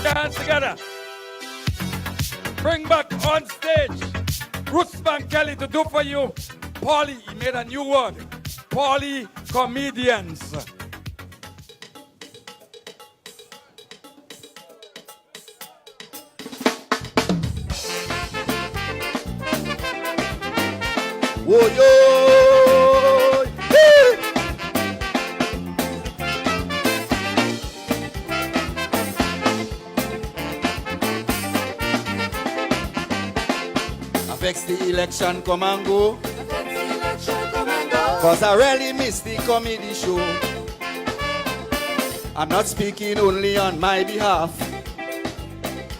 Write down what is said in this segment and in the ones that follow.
Hands together. Bring back on stage Rootsman Kelly to do for you. Paulie, he made a new word. Paulie comedians. Whoa, yo! Hey! I vex the election come and go. Cause I really miss the comedy show. I'm not speaking only on my behalf.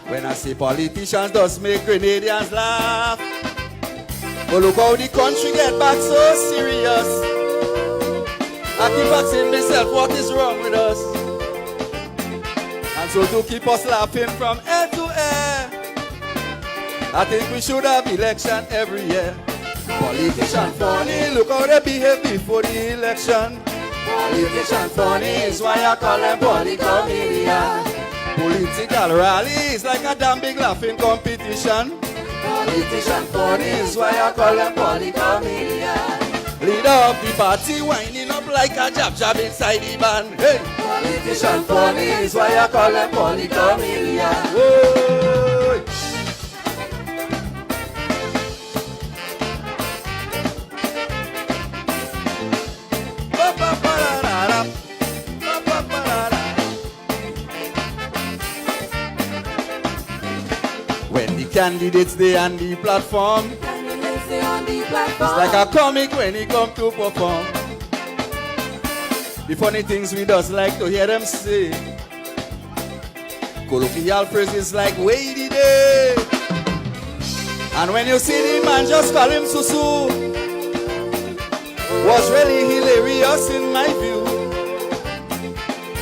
When I say politicians does make Grenadians laugh. But look how the country get back so serious. I keep asking myself what is wrong with us. And so to keep us laughing from air to air, I think we should have election every year. Politician funny, look how they behave before the election. Politician funny is why I call them polycomedian. Political rally is like a damn big laughing competition. Politician funny is why I call them polycomedian. Leader of the party winding up like a jab inside the band. Hey! Politician funny is why I call them polycomedian. Whoa! When the candidates they on the platform, it's like a comic when he come to perform. The funny things we just like to hear them say. Colloquial phrases like "wait day," and when you see the man just call him Susu, was really hilarious in my view.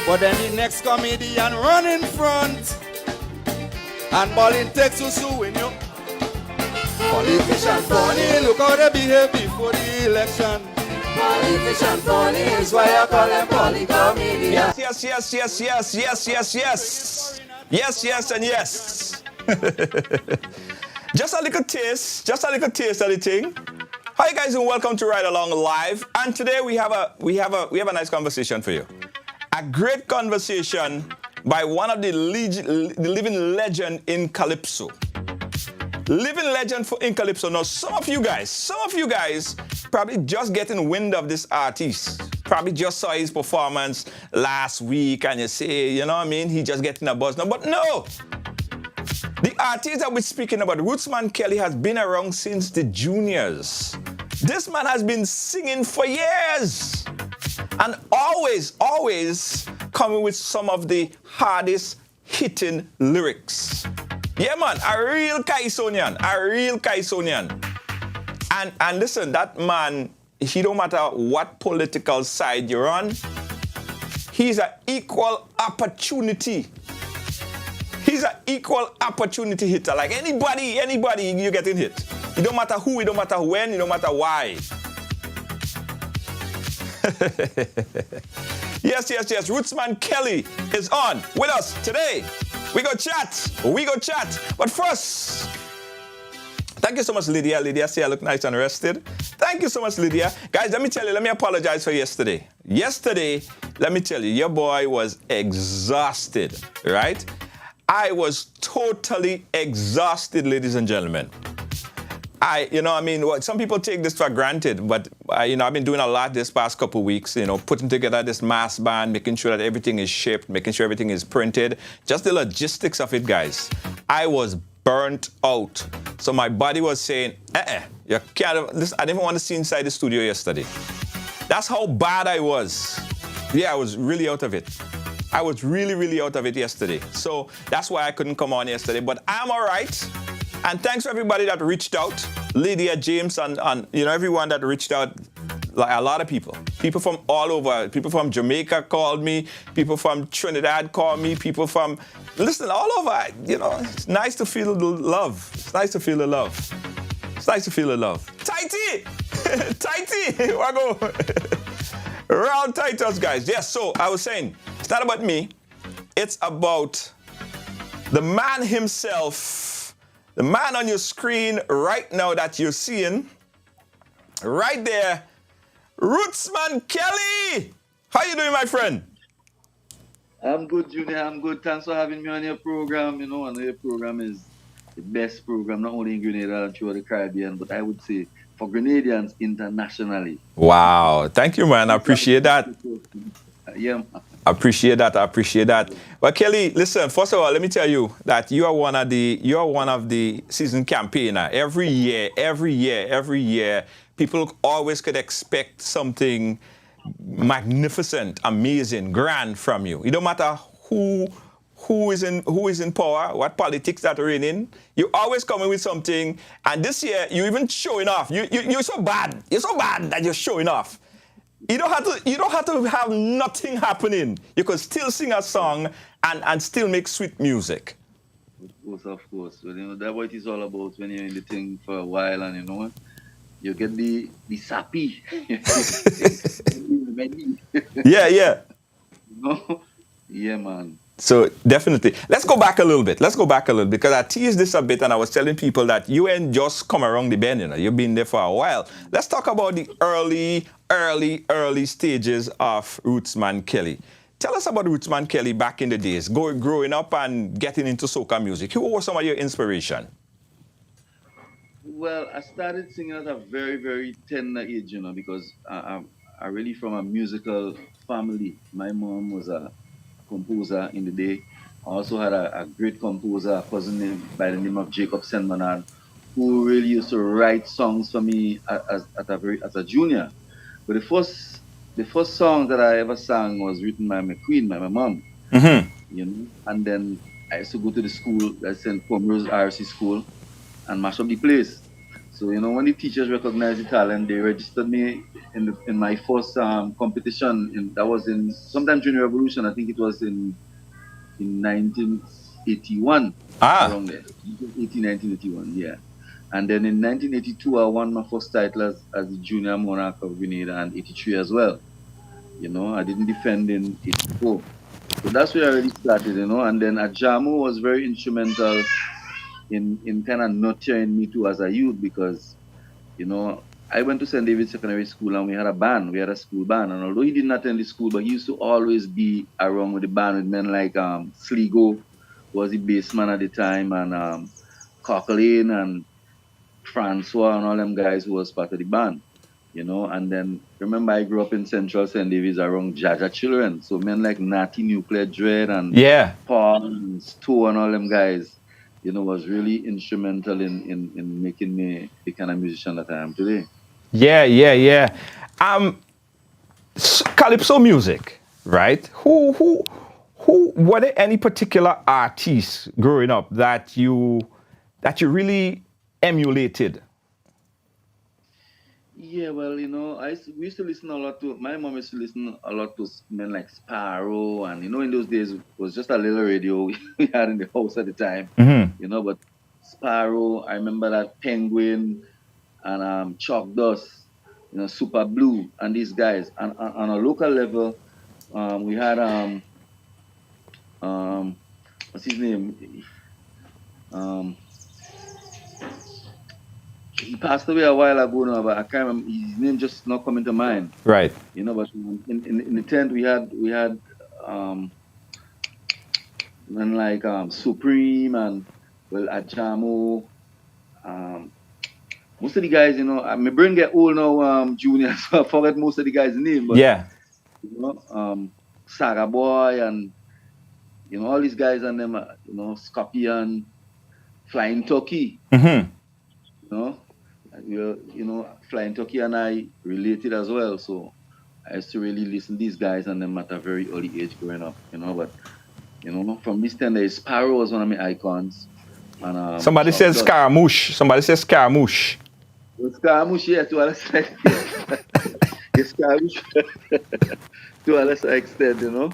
But then the next comedian run in front and ballin' takes Susu when you. Politician funny, look how they behave before the election. Politician funny is why I call them polycomedian. Yes, yes, yes, yes, yes, yes, yes. Yes, yes, and yes. Just a little taste of the thing. Hi guys, and welcome to Ride Along Live. And today we have a nice conversation for you. A great conversation by one of the living legend in Calypso. Living legend in Calypso. Now, some of you guys probably just getting wind of this artist. Probably just saw his performance last week and you say, you know what I mean, he just getting a buzz now. But no! The artist that we're speaking about, Rootsman Kelly, has been around since the juniors. This man has been singing for years. And always coming with some of the hardest hitting lyrics. Yeah, man, a real Kaisonian. And listen, that man, he don't matter what political side you're on, he's an equal opportunity. He's an equal opportunity hitter. Like anybody, you getting hit. It don't matter who, it don't matter when, it don't matter why. Yes. Rootsman Kelly is on with us today. We go chat. But first, thank you so much, Lydia. Lydia, see I look nice and rested. Thank you so much, Lydia. Guys, let me apologize for yesterday. Yesterday, let me tell you, your boy was exhausted, right? I was totally exhausted, ladies and gentlemen. Some people take this for granted, but I've been doing a lot this past couple of weeks, putting together this mass band, making sure that everything is shipped, making sure everything is printed, just the logistics of it, guys. I was burnt out. So my body was saying, you can't, I didn't want to see inside the studio yesterday. That's how bad I was. Yeah, I was really out of it. I was really out of it yesterday. So that's why I couldn't come on yesterday, but I'm all right. And thanks to everybody that reached out, Lydia, James, and everyone that reached out, like a lot of people. People from all over. People from Jamaica called me. People from Trinidad called me. People from, listen, all over. It's nice to feel the love. It's nice to feel the love. Tighty! Tighty! Wago! Round Titus, guys. Yes, so I was saying, it's not about me. It's about the man himself, the man on your screen right now that you're seeing, right there, Rootsman Kelly. How you doing, my friend? I'm good, Junior. I'm good. Thanks for having me on your program. You know, and your program is the best program, not only in Grenada and throughout the Caribbean, but I would say for Grenadians internationally. Wow. Thank you, man. I appreciate that. Yeah. I appreciate that. I appreciate that. Well, Kelly, listen, first of all, let me tell you that you are one of the season campaigner. Every year, people always could expect something magnificent, amazing, grand from you. It don't matter who is in power, what politics that are in. You always coming with something. And this year, you even showing off. You're so bad. You're so bad that you're showing off. You don't have to have nothing happening. You could still sing a song and still make sweet music. Of course. Well, you know, that's what it's all about when you're in the thing for a while, and you know, you get the sappy. Yeah. You know? Yeah, man. So definitely. Let's go back a little bit because I teased this a bit and I was telling people that you ain't just come around the bend, you know. You've been there for a while. Let's talk about the early stages of Rootsman Kelly. Tell us about Rootsman Kelly back in the days, growing up and getting into soca music. Who were some of your inspiration? Well, I started singing at a very, very tender age, you know, because I'm really from a musical family. My mom was a composer in the day. I also had a great composer, a cousin by the name of Jacob Senmanad, who really used to write songs for me as a junior. But the first song that I ever sang was written by my queen, by my mom. Mm-hmm. You know, and then I used to go to the school, I St. Pomerose RC school, and mash up the place. So, you know, when the teachers recognized the talent, they registered me in my first competition. That was in sometime during the Revolution. I think it was in 1981. Around there. 1981, yeah. And then in 1982, I won my first title as the junior monarch of Grenada, and 83 as well. You know, I didn't defend in 84. So that's where I really started, you know. And then Ajamo was very instrumental in kind of nurturing me too as a youth, because, you know, I went to St. David's Secondary School and we had a band. We had a school band. And although he didn't attend the school, but he used to always be around with the band with men like Sligo was the bass man at the time, and Cockling and Francois and all them guys who was part of the band, you know. And then remember, I grew up in Central St. David's around Jaja children. So men like Natty, Nuclear Dread, and Paul and Sto and all them guys, you know, was really instrumental in making me the kind of musician that I am today. Yeah. Calypso music, right? Who were there any particular artists growing up that you really emulated? Yeah, well, you know, we used to listen a lot to, my mom used to listen a lot to men like Sparrow, and, you know, in those days, it was just a little radio we had in the house at the time, you know, but Sparrow, I remember that Penguin, and Chalk Dust, you know, Super Blue, and these guys. And on a local level, we had, what's his name? He passed away a while ago now, but I can't remember. His name just not coming to mind. Right. You know, but in the tent we had men like Supreme and, well, Ajamo. Most of the guys, you know, my brain get old now, Junior, so I forget most of the guys' name. But, yeah. You know, Saga Boy and, you know, all these guys and them, you know, Scorpion, Flying Turkey. Mm-hmm. You know, Flying Turkey and I related as well. So I used to really listen to these guys and them at a very early age growing up, you know. But, you know, from this time, Sparrow was one of my icons. And, somebody says Scaramouche. Well, Scaramouche, yeah, to a lesser extent. Yes, Scaramouche. To a lesser extent, you know.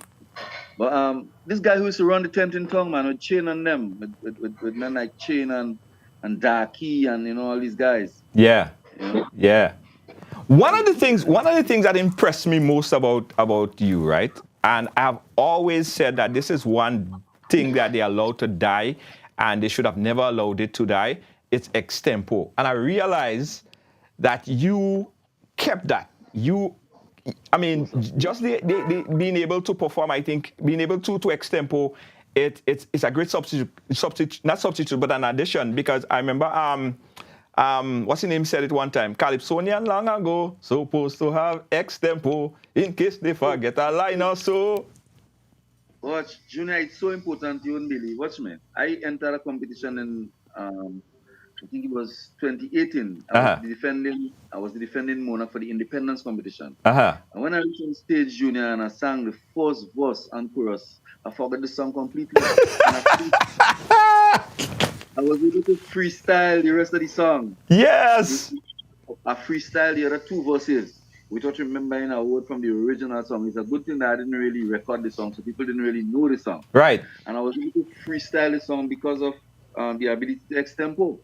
But this guy who used to run the tent in town, man, with Chain and them, with men like Chain and Darky and, you know, all these guys. Yeah. You know? Yeah. One of the things that impressed me most about you, right? And I've always said that this is one thing that they allowed to die, and they should have never allowed it to die. It's extempo. And I realized that you kept that. Just the being able to perform, I think, being able to extempo, it's a great substitute, not substitute, but an addition, because I remember, what's his name said it one time, Calypsonian long ago, supposed to have extempo in case they forget a line or so. Watch, Junior, it's so important, you won't believe. Watch me. I entered a competition in, I think it was 2018. I was the defending monarch for the independence competition. And when I reached on stage, Junior, and I sang the first verse and chorus, I forgot the song completely. I was able to freestyle the rest of the song. Yes! I freestyled the other two verses without remembering a word from the original song. It's a good thing that I didn't really record the song, so people didn't really know the song. Right. And I was able to freestyle the song because of the ability to extempo.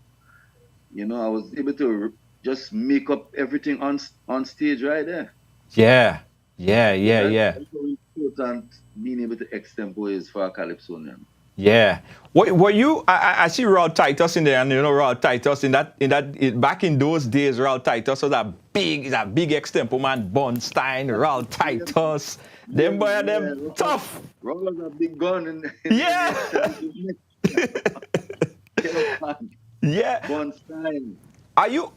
You know, I was able to just make up everything on stage right there. Yeah. That's how important being able to extempo is for a Calypsonian. Yeah. Were you? I see Raul Titus in there, and you know Raul Titus back in those days, Raul Titus was a big extempo man. Bonstein, Raul Titus, them boy, them tough. Raul was a big gun. Yeah. Yeah. Bonstein. Are you?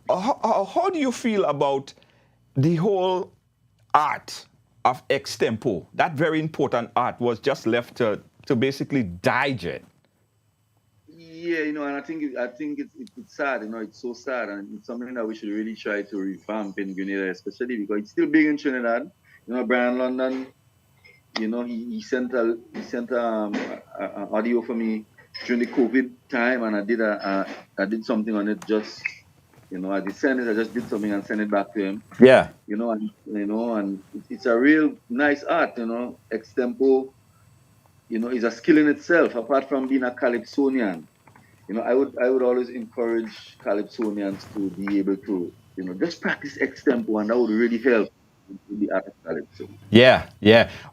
How do you feel about the whole art of extempo? That very important art was just left to basically die, Jet. Yeah, you know, and I think it's sad. You know, it's so sad, and it's something that we should really try to revamp in Grenada, especially because it's still big in Trinidad. You know, Brian London. You know, he sent an audio for me during the COVID time, and I did something on it. Just, you know, I just did something and sent it back to him. Yeah. You know, and it's a real nice art. You know, extempo. You know, is a skill in itself. Apart from being a Calypsonian, you know, I would always encourage Calypsonians to be able to, you know, just practice extempo, and that would really help in the art of Calypso. Yeah.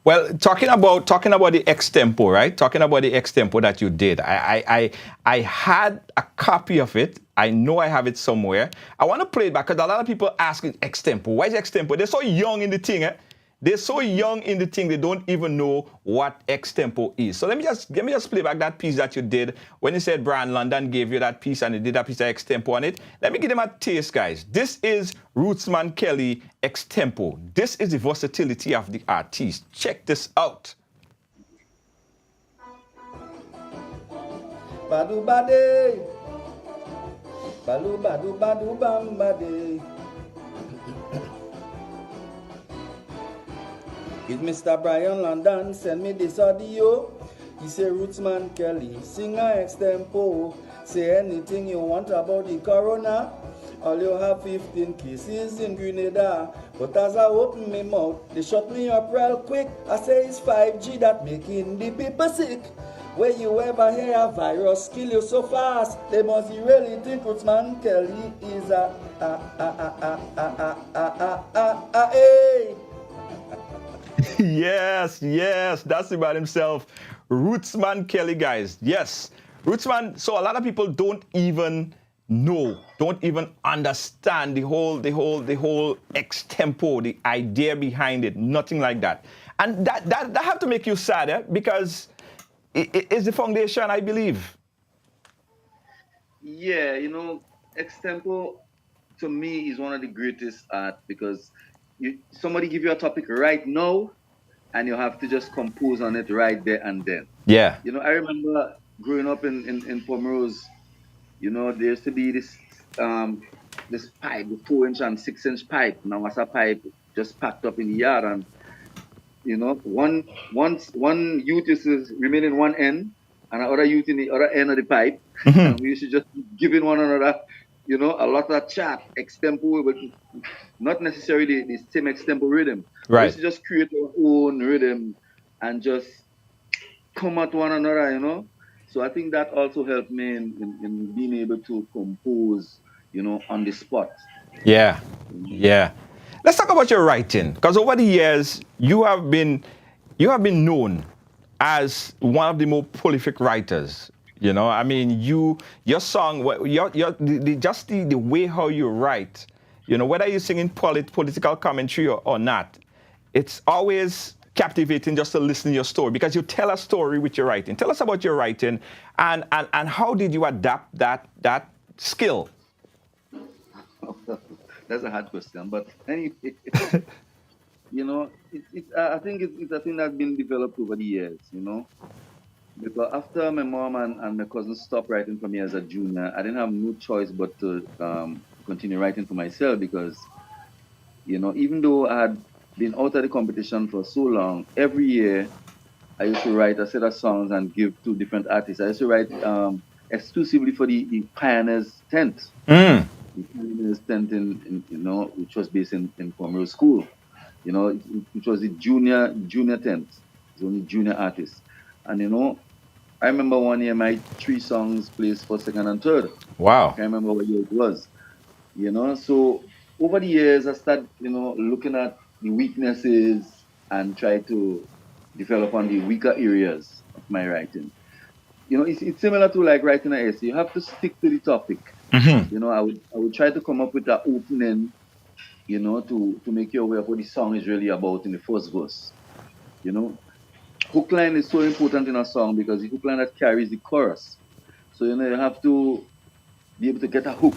Well, talking about the extempo, right? Talking about the extempo that you did, I had a copy of it. I know I have it somewhere. I want to play it back because a lot of people ask extempo. Why is extempo? They're so young in the thing, eh? They're so young in the thing, they don't even know what extempo is. So let me just play back that piece that you did when you said Brian London gave you that piece and he did that piece of extempo on it. Let me give them a taste, guys. This is Rootsman Kelly extempo. This is the versatility of the artist. Check this out. Badu bade, badu badu badu bam bade. If Mr. Brian London send me this audio, he say Rootsman Kelly, sing a extempo. Say anything you want about the corona. All you have 15 cases in Grenada. But as I open my mouth, they shut me up real quick. I say it's 5G that making the people sick. Where you ever hear a virus kill you so fast, they must really think Rootsman Kelly is hey. Yes, that's about himself. Rootsman Kelly, guys. Yes, Rootsman. So a lot of people don't even know, don't even understand the whole extempo, the idea behind it, nothing like that. And that have to make you sad, eh? Because it is the foundation, I believe. Yeah, you know, extempo to me is one of the greatest art because somebody give you a topic right now and you have to just compose on it right there and then. Yeah. You know, I remember growing up in Pomerose, you know, there used to be this pipe, the 4-inch and 6-inch pipe. Now it's a pipe just packed up in the yard, and you know, one youth used to remain in one end and another youth in the other end of the pipe. Mm-hmm. And we used to just giving one another, you know, a lot of chat, extempo, but not necessarily the same extempo rhythm. Right. We used to just create our own rhythm and just come at one another, you know. So I think that also helped me in being able to compose, you know, on the spot. Yeah. Let's talk about your writing, because over the years you have been known as one of the more prolific writers. You know, I mean, your song, just the way how you write, you know, whether you're singing political commentary or not, it's always captivating just to listen to your story because you tell a story with your writing. Tell us about your writing and how did you adapt that skill? That's a hard question, but anyway, you know, I think it's a thing that's been developed over the years, you know. Because after my mom and my cousin stopped writing for me as a junior, I didn't have no choice but to continue writing for myself because, you know, even though I had been out of the competition for so long, every year I used to write a set of songs and give to different artists. I used to write exclusively for the Pioneers tent. The Pioneers tent in you know, which was based in Pomeroy School. You know, it was the junior tent. It's only junior artists. And you know, I remember one year my 3 songs placed for 2nd and 3rd. Wow. I can't remember what year it was. You know, so over the years I started, you know, looking at the weaknesses and try to develop on the weaker areas of my writing. You know, it's similar to like writing an essay. You have to stick to the topic. You know, I would try to come up with that opening, you know, to make you aware of what the song is really about in the first verse. You know, hook line is so important in a song because the hook line that carries the chorus. So, you know, you have to be able to get a hook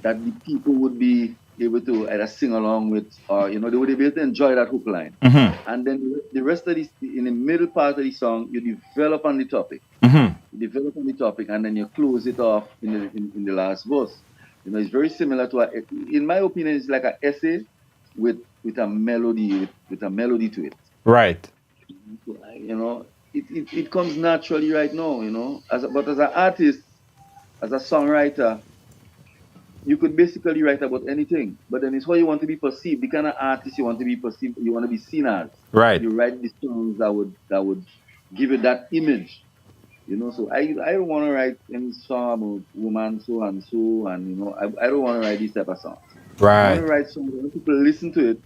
that the people would be able to either sing along with, or, you know, they would be able to enjoy that hook line. And then the rest of in the middle part of the song, you develop on the topic. You develop on the topic and then you close it off in the last verse. You know, it's very similar to, in my opinion, it's like an essay with a melody, with a melody to it. Right. You know, it comes naturally right now, you know. But as an artist, as a songwriter, you could basically write about anything. But then it's how you want to be perceived. The kind of artist you want to be perceived, you want to be seen as. Right. You write the songs that would give you that image. You know, so I don't want to write any song about woman so and so, and you know, I don't want to write these type of songs. Right. I want to write songs that when people listen to it,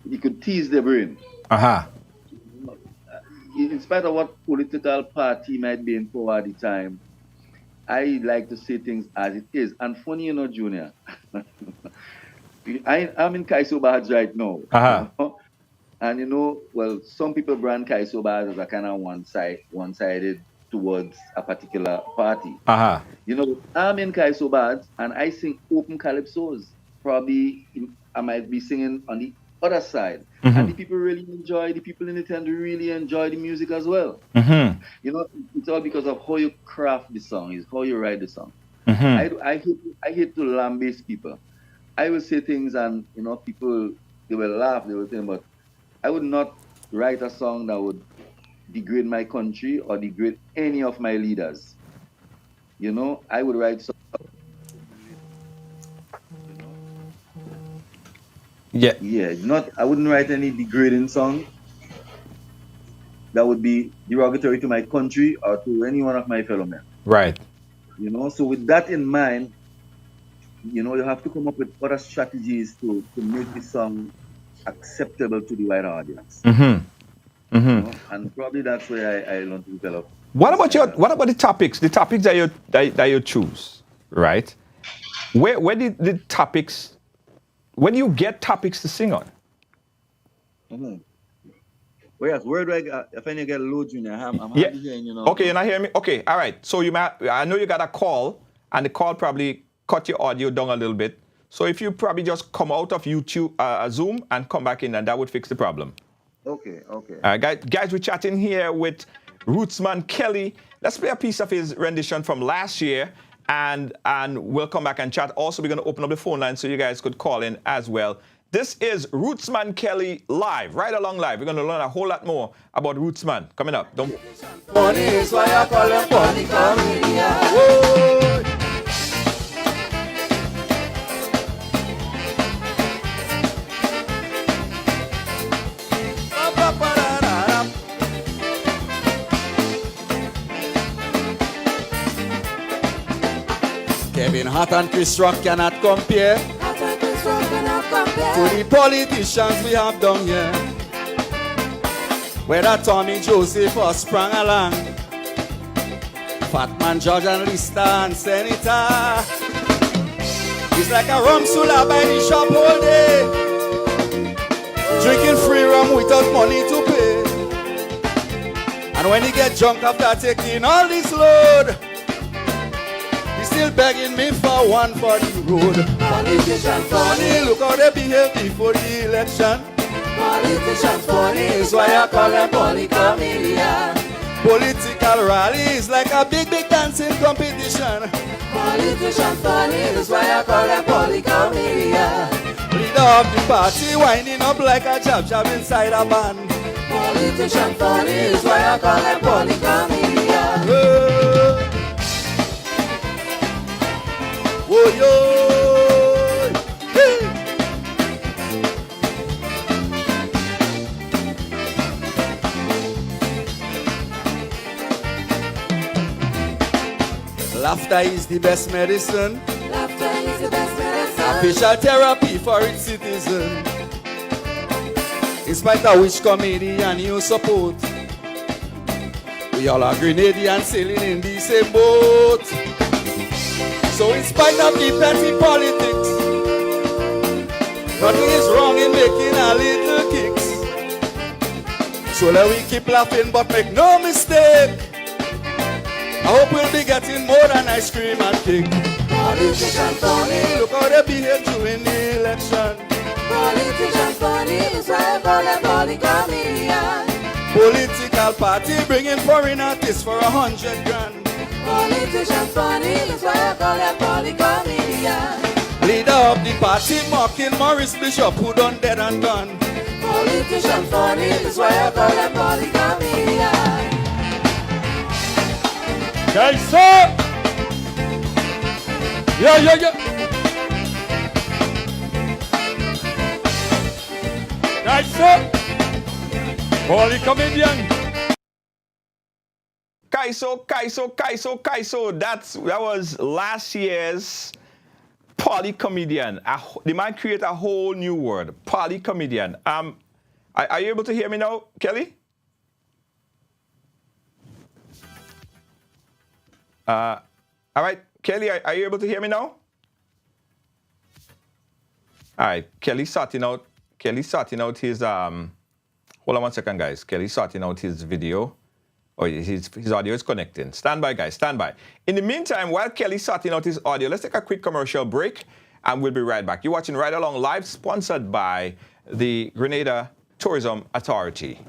you could tease their brain. In spite of what political party might be in power at the time, I like to say things as it is. And funny, you know, Junior, I'm in Kaiso bars right now. You know? And you know, well, some people brand Kaiso bars as a kind of one-sided towards a particular party. You know, I'm in Kaiso bars and I sing open calypsos. Probably I might be singing on the other side. And the people really enjoy, the people in the tent really enjoy the music as well. You know, it's all because of how you craft the song, is how you write the song. I hate to lambaste people. I will say things and, you know, people, they will laugh, they will say, but I would not write a song that would degrade my country or degrade any of my leaders. You know, I would write songs. I wouldn't write any degrading song that would be derogatory to my country or to any one of my fellow men. Right. You know, so with that in mind, you know, you have to come up with other strategies to make the song acceptable to the wider audience. You know? And probably that's where I learned to develop. What about the topics? The topics that you choose, right? Where did the topics? When do you get topics to sing on? Well, yes, where do I get? If I get low, Junior, I'm happy hearing, you know. Okay, you're not hearing me? Okay, all right. So I know you got a call, and the call probably cut your audio down a little bit. So if you probably just come out of YouTube, Zoom, and come back in, and that would fix the problem. Okay. All right, guys, we're chatting here with Rootsman Kelly. Let's play a piece of his rendition from last year, and we'll come back and chat. Also, we're going to open up the phone line so you guys could call in as well. This is Rootsman Kelly live, right along live. We're going to learn a whole lot more about Rootsman coming up. Don't. Funny is why I call him funny comedian. Kevin Hart and Chris Rock cannot compare to the politicians we have down here. where that Tommy Joseph was sprung along. Fat Man George and Lista and Senator. It's like a rum sula by the shop all day, drinking free rum without money to pay. And when he get drunk after taking all this load, he's still begging me for one for the road. Politicians funny, look how they behave before the election. Politicians funny, is why I call them polycomedian. Political rally is like a big dancing competition. Politicians funny, is why I call them polycomedian. Leader of the party winding up like a jab inside a band. Politician funny, is why I call them polycomedian. Oh yo, hey. Laughter is the best medicine. Laughter is the best medicine. Official therapy for its citizen. In spite of which comedian you support, we all are Grenadians sailing in the same boat. So in spite of the petty politics, nothing is wrong in making a little kicks. So let we keep laughing but make no mistake, I hope we'll be getting more than ice cream and cake. Politicians funny, look how they behave during the election. Politicians funny, is why I call them polycomedian. Political party bringing foreign artists for 100 grand. Politicians funny, is why I call them polycomedian. Leader of the party mocking Maurice Bishop, who done dead and done. Politicians funny, is why I call them polycomedian. Kaiso! Yeah. Kaiso! Polycomedian. Kaiso. That was last year's polycomedian. The man created a whole new word, polycomedian. Are you able to hear me now, Kelly? All right, Kelly, are you able to hear me now? All right, Kelly's sorting out his hold on one second, guys. Kelly's sorting out his video. Oh, his audio is connecting. Stand by, guys, stand by. In the meantime, while Kelly's sorting out his audio, let's take a quick commercial break and we'll be right back. You're watching Ride Along Live, sponsored by the Grenada Tourism Authority.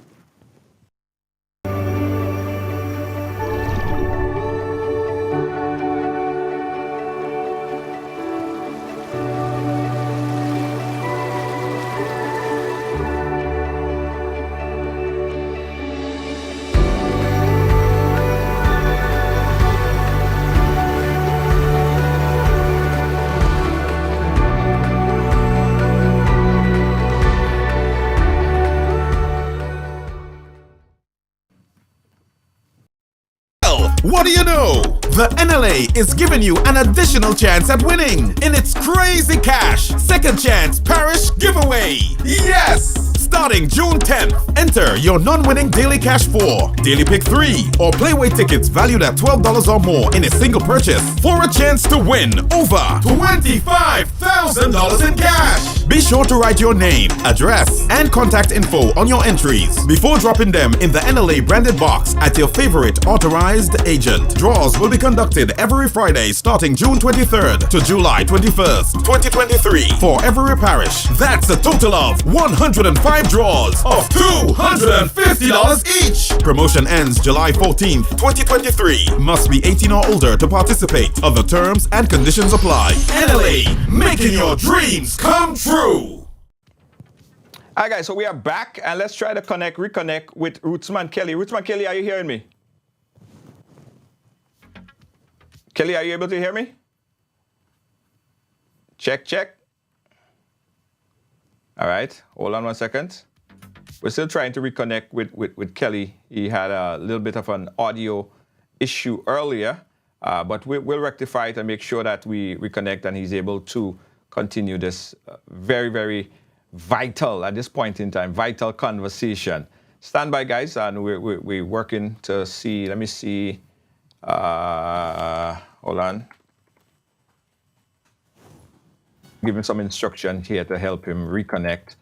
What do you know? The NLA is giving you an additional chance at winning in its Crazy Cash Second Chance Parish Giveaway. Yes! Starting June 10th, enter your non-winning Daily Cash 4, Daily Pick 3, or Playway tickets valued at $12 or more in a single purchase for a chance to win over $25,000 in cash. Be sure to write your name, address, and contact info on your entries before dropping them in the NLA branded box at your favorite authorized agent. Draws will be conducted every Friday starting June 23rd to July 21st, 2023 for every parish. That's a total of 105 draws of $250 each. Promotion ends July 14th, 2023. Must be 18 or older to participate. Other terms and conditions apply. NLA, making your dreams come true. All right, guys, so we are back, and let's try to reconnect with Rootsman Kelly. Rootsman Kelly, are you hearing me? Kelly, are you able to hear me? Check. All right, hold on one second. We're still trying to reconnect with Kelly. He had a little bit of an audio issue earlier, but we'll rectify it and make sure that we reconnect and he's able to continue this very, very vital, at this point in time, vital conversation stand by, guys, and we're working to see. Let me see. Hold on. Giving some instruction here to help him reconnect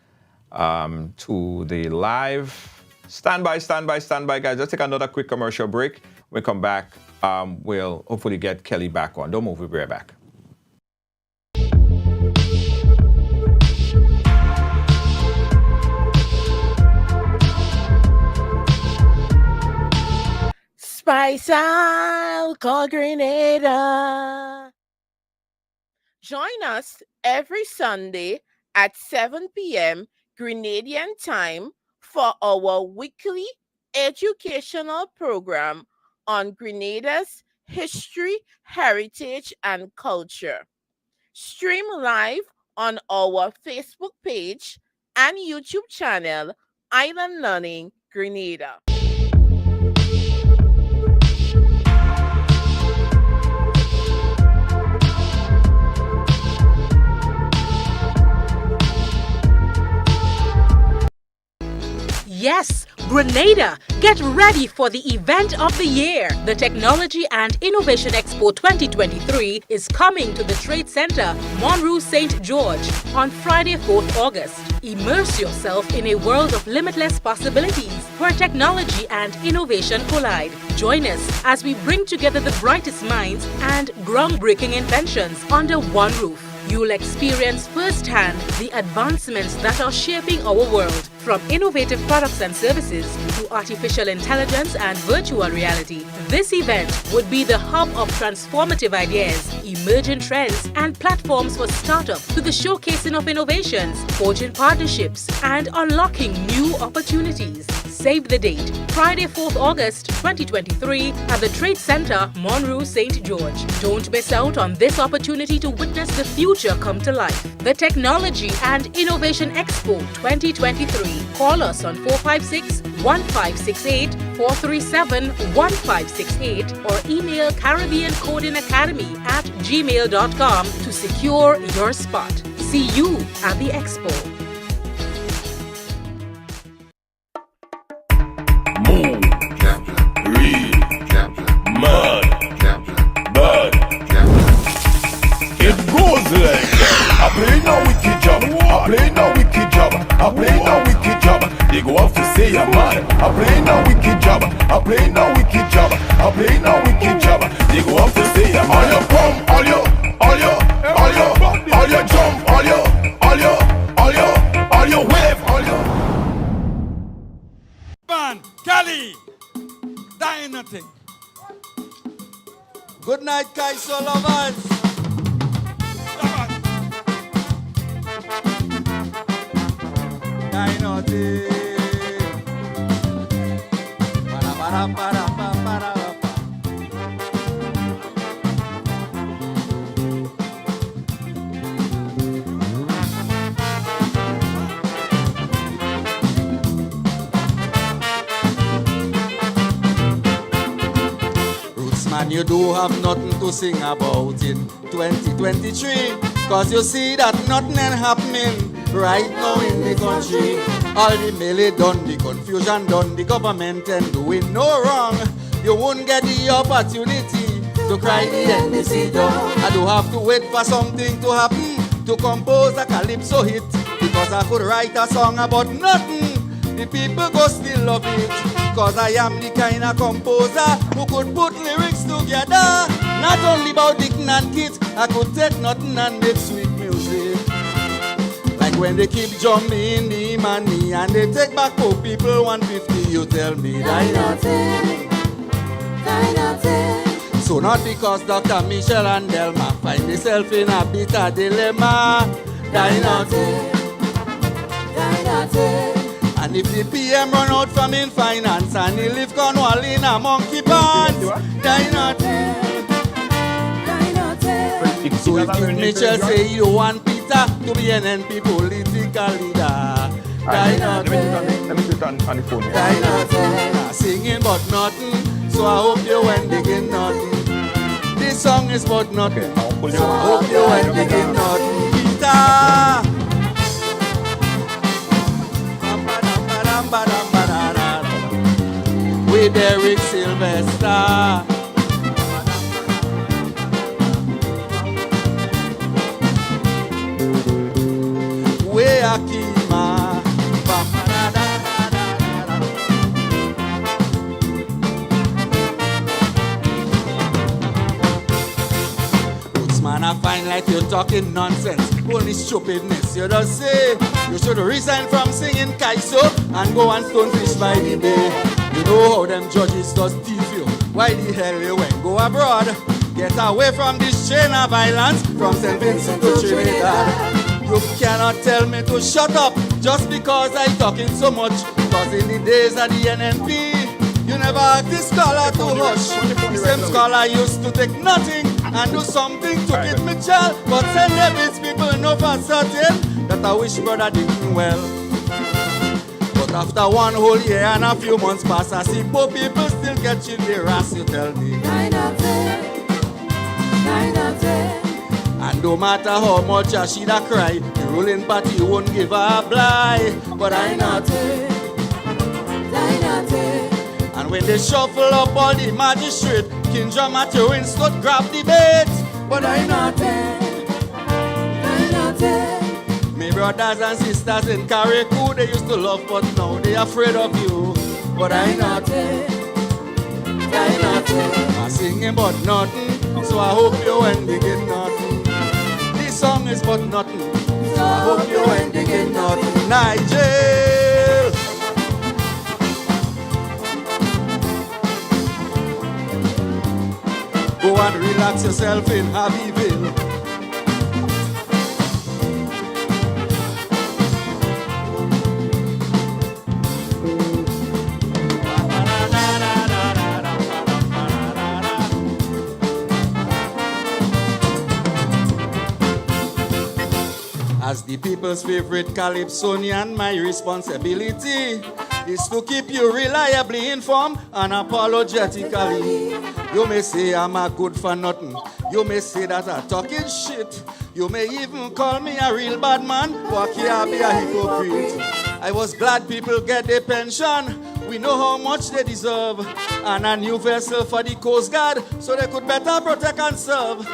to the live. Stand by, guys. Let's take another quick commercial break. When we come back, we'll hopefully get Kelly back on. Don't move, we'll be right back. Spice out, call Grenada. Join us every Sunday at 7 p.m. Grenadian time for our weekly educational program on Grenada's history, heritage, and culture. Stream live on our Facebook page and YouTube channel, Island Learning Grenada. Yes, Grenada, get ready for the event of the year. The Technology and Innovation Expo 2023 is coming to the Trade Center, Monroe, St. George on Friday, 4th August. Immerse yourself in a world of limitless possibilities where technology and innovation collide. Join us as we bring together the brightest minds and groundbreaking inventions under one roof. You'll experience firsthand the advancements that are shaping our world, from innovative products and services to artificial intelligence and virtual reality. This event would be the hub of transformative ideas, emerging trends, and platforms for startups to the showcasing of innovations, forging partnerships, and unlocking new opportunities. Save the date, Friday, 4th August 2023 at the Trade Center, Monroe, St. George. Don't miss out on this opportunity to witness the future come to life. The Technology and Innovation Expo 2023. Call us on 456-1568, 437-1568 or email CaribbeanCodingAcademy@gmail.com to secure your spot. See you at the Expo. Move, read, mud, bud. It goes like I play no wicked job, I play no wicked job, I play no wicked job. They go off to say I'm mad. I play no wicked job, I play no wicked job, I play no wicked job. They go off to say I'm all your pump, all your jump, all your wave, all your. Man, Kelly, that ain't nothing. Good night, Kaiso lovers. That ain't nothing. Ba-da-ba-da-ba-da-ba-da-ba. Rootsman, you do have nothing to sing about in 2023, cause you see that nothing ain't happening right now in the country. All the melee done, the confusion done, the government ain't doing no wrong. You won't get the opportunity to cry the NDC down. I do have to wait for something to happen to compose a calypso hit, because I could write a song about nothing. The people go still love it, cause I am the kind of composer who could put lyrics together. Not only about Dick and kids, I could take nothing and make sweet music. Like when they keep jumping the money and they take back poor people 150, you tell me that nothing. So not because Dr. Michelle and Delma find themselves in a bitter dilemma. Die nothing. And if the PM run out from in finance and he live Cornwall in a monkey pants, die nothing. So if Mitchell say you want Peter to be an NP political leader, die nothing. Let me put on the phone here. Die nothing. Singing but nothing, so I hope you went digging nothing. This song is but nothing, so I hope you went digging nothing. Peter. with Derek Sylvester. Way Akima. Rootsman, I find like you're talking nonsense. Only stupidness you just say. You should resign from singing Kaiso and go and stonefish by the bay. You know how them judges just thief you. Why the hell you went go abroad? Get away from this chain of violence from St. Vincent to Trinidad. You cannot tell me to shut up just because I talking so much. Cause in the days of the NNP, you never asked the scholar to hush. The same scholar used to take nothing and do something to keep me child. But St. David's people know for certain that I wish brother didn't well. But after one whole year and a few months pass, I see poor people still catching their ass, you tell me. 9 out of 10, 9 out of 10. And no matter how much I should a cry, the ruling party won't give her a blight. But I not it. And when they shuffle up all the magistrate, King John Matthew Winston grab the bait. But I not it. Me brothers and sisters in Carriacou, they used to love, but now they afraid of you. But I not it. I'm singing but nothing, so I hope you ain't digging nothing. This song is but nothing, so I hope you ain't digging nothing. Nigel! Go and relax yourself in Abbeville. As the people's favorite Calypsonian, my responsibility is to keep you reliably informed and apologetically. You may say I'm a good for nothing. You may say that I'm talking shit. You may even call me a real bad man, but I can't be a hypocrite. I was glad people get their pension. We know how much they deserve. And a new vessel for the Coast Guard, so they could better protect and serve.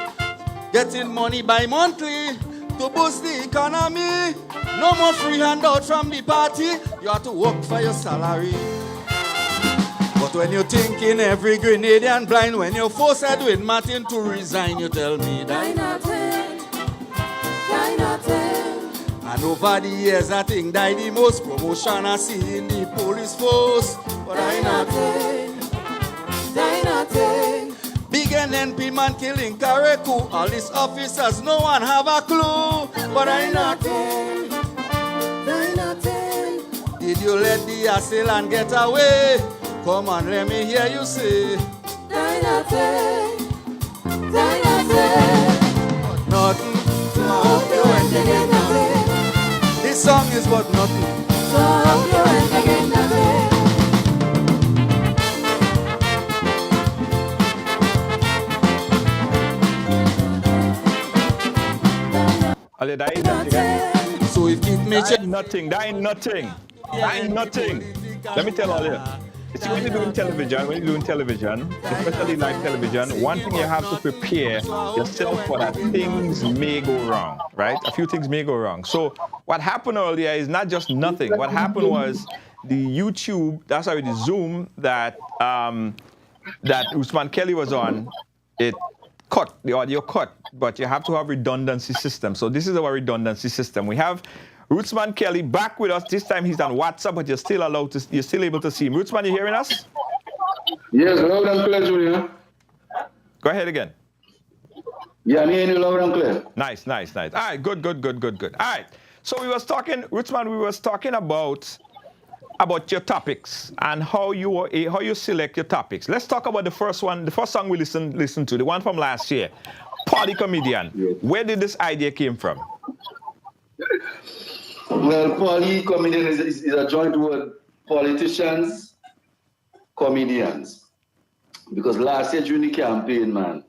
Getting money bi-monthly to boost the economy. No more free handout from the party. You have to work for your salary. But when you're thinking every Grenadian blind, when you force Edwin Martin to resign, you tell me that. 9 out of 10, 9 out of 10. And over the years, I think that the most promotion I see in the police force. But I not 10, 9 out of 10. Big NNP man killing Carriacou. All these officers, no one have a clue. But I not 10, 9 out of 10. Did you let the assailant get away? Come on, let me hear you say. 9 out of 10, 9 out of 10. But nothing, so I hope you ain't digging nothing. This song is but nothing, so I hope you ain't digging nothing. That ain't nothing. so if keep me check. Nothing. That ain't nothing. That ain't nothing. Let me tell all you. See, when you're doing television, especially live television, one thing you have to prepare yourself for that things may go wrong, right? A few things may go wrong. So what happened earlier is not just nothing. What happened was the YouTube, that's how the Zoom that that Rootsman Kelly was on, it cut, the audio cut, but you have to have redundancy system. So this is our redundancy system. We have Rootsman Kelly back with us. This time he's on WhatsApp, but you're still able to see him. Rootsman, you hearing us? Yes, loud and clear, Julia. Go ahead again. Yeah, I'm hearing you loud and clear. Nice. All right, good. All right. So we was talking, Rootsman, about your topics and how you select your topics. Let's talk about the first one, the first song we listened to, the one from last year, Party Comedian. Yes. Where did this idea came from? Well, Party Comedian is a joint word, politicians, comedians. Because last year during the campaign, man,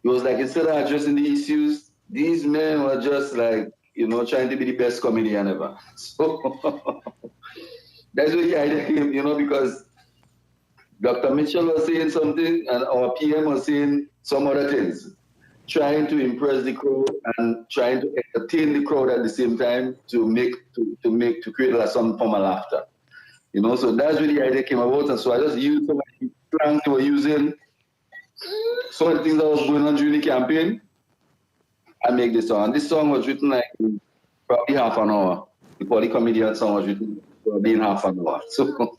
it was like instead of addressing the issues, these men were just like, trying to be the best comedian ever. So that's where the idea came, because Dr. Mitchell was saying something, and our PM was saying some other things, trying to impress the crowd and trying to entertain the crowd at the same time to create like some form of laughter. You know, so that's really the idea came about, and so I just used some of the slang they were using, some of the things that was going on during the campaign. I make this song. And this song was written like probably half an hour. The Polly Comedian song was written probably in half an hour. So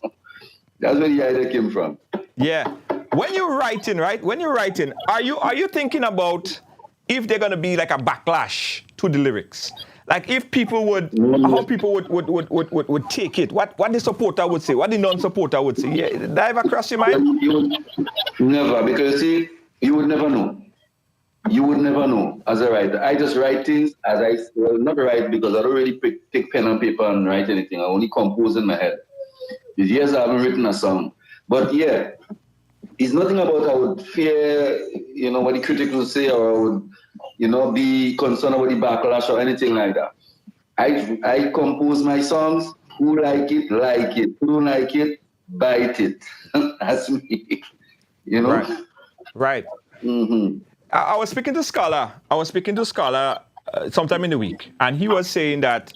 that's where the idea came from. Yeah. When you're writing, right? When you're writing, are you thinking about if they're gonna be like a backlash to the lyrics? Like if people would, how people would take it? What the supporter would say? What the non-supporter would say? Yeah, did that ever cross your mind? Never, because see, you would never know. You would never know as a writer. I just write things not write because I don't really take pen and paper and write anything. I only compose in my head. These years I haven't written a song. But yeah, it's nothing about I would fear, what the critics would say, or I would, be concerned about the backlash or anything like that. I compose my songs. Who like it, like it. Who don't like it, bite it. That's me. Right. Mm-hmm. I was speaking to Scholar. Sometime in the week, and he was saying that,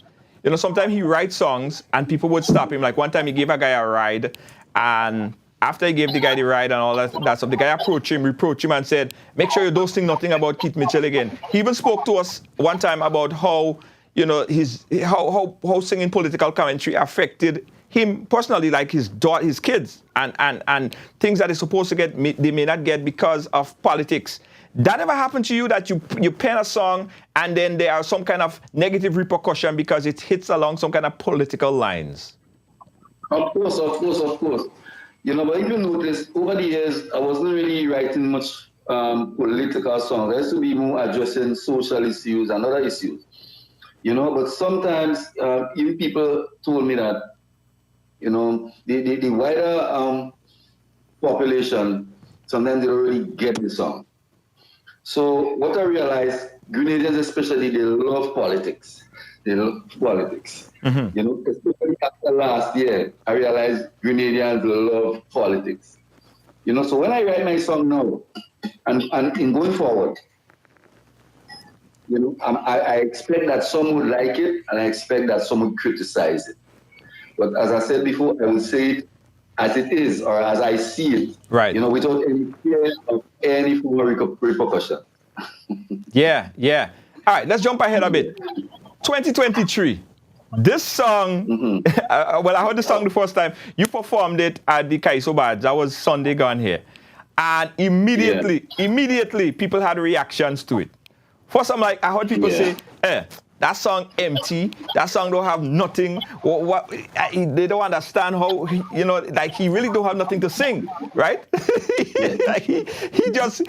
sometimes he writes songs and people would stop him. Like one time he gave a guy a ride, and after he gave the guy the ride and all that stuff, the guy approached him and said, make sure you don't sing nothing about Keith Mitchell again. He even spoke to us one time about how, how singing political commentary affected him personally, like his kids, and things that they're supposed to get, they may not get because of politics. That ever happened to you, that you pen a song and then there are some kind of negative repercussion because it hits along some kind of political lines? Of course. But if you notice, over the years, I wasn't really writing much political songs. I used to be more addressing social issues and other issues. But sometimes even people told me that, the wider population, sometimes they don't really get the song. So what I realized, Grenadians especially, they love politics. Mm-hmm. Especially after last year, I realized Grenadians love politics. So when I write my song now, and in going forward, I expect that some would like it, and I expect that some would criticize it. But as I said before, I will say it as it is, or as I see it. Right. Without any fear of any form of repercussion. Yeah. All right, let's jump ahead a bit. 2023. This song, mm-hmm. I heard the song the first time. You performed it at the Kaiso Badge. That was Sunday Gone Here. And immediately, people had reactions to it. First, I heard people say, that song empty. That song don't have nothing. They don't understand how, he really don't have nothing to sing, right? he just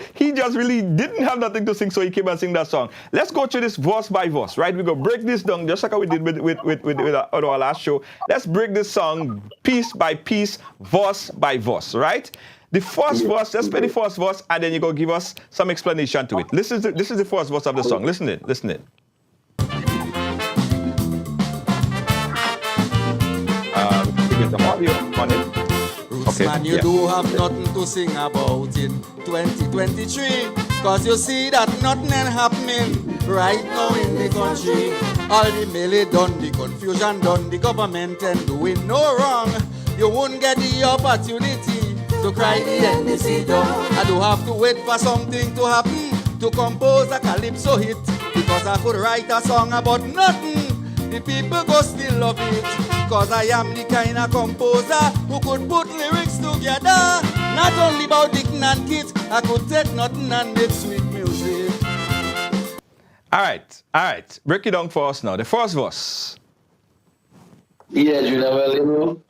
really didn't have nothing to sing, so he came and sing that song. Let's go through this verse by verse, right? We're going to break this down, just like we did with our last show. Let's break this song piece by piece, verse by verse, right? The first verse, let's play the first verse, and then you're going to give us some explanation to it. This is the first verse of the song. Listen it. Get the audio on it. Rootsman, you do have nothing to sing about in 2023, cause you see that nothing ain't happening right now in the country. All the melee done, the confusion done, the government ain't doing no wrong. You won't get the opportunity to cry the NDC down. I do have to wait for something to happen to compose a calypso hit, because I could write a song about nothing. The people go still love it, cause I am the kind of composer who could put lyrics together. Not only about Dick and kids, I could take nothing and make sweet music. All right. Break it down for us now. The first verse. Yeah, Junior, well,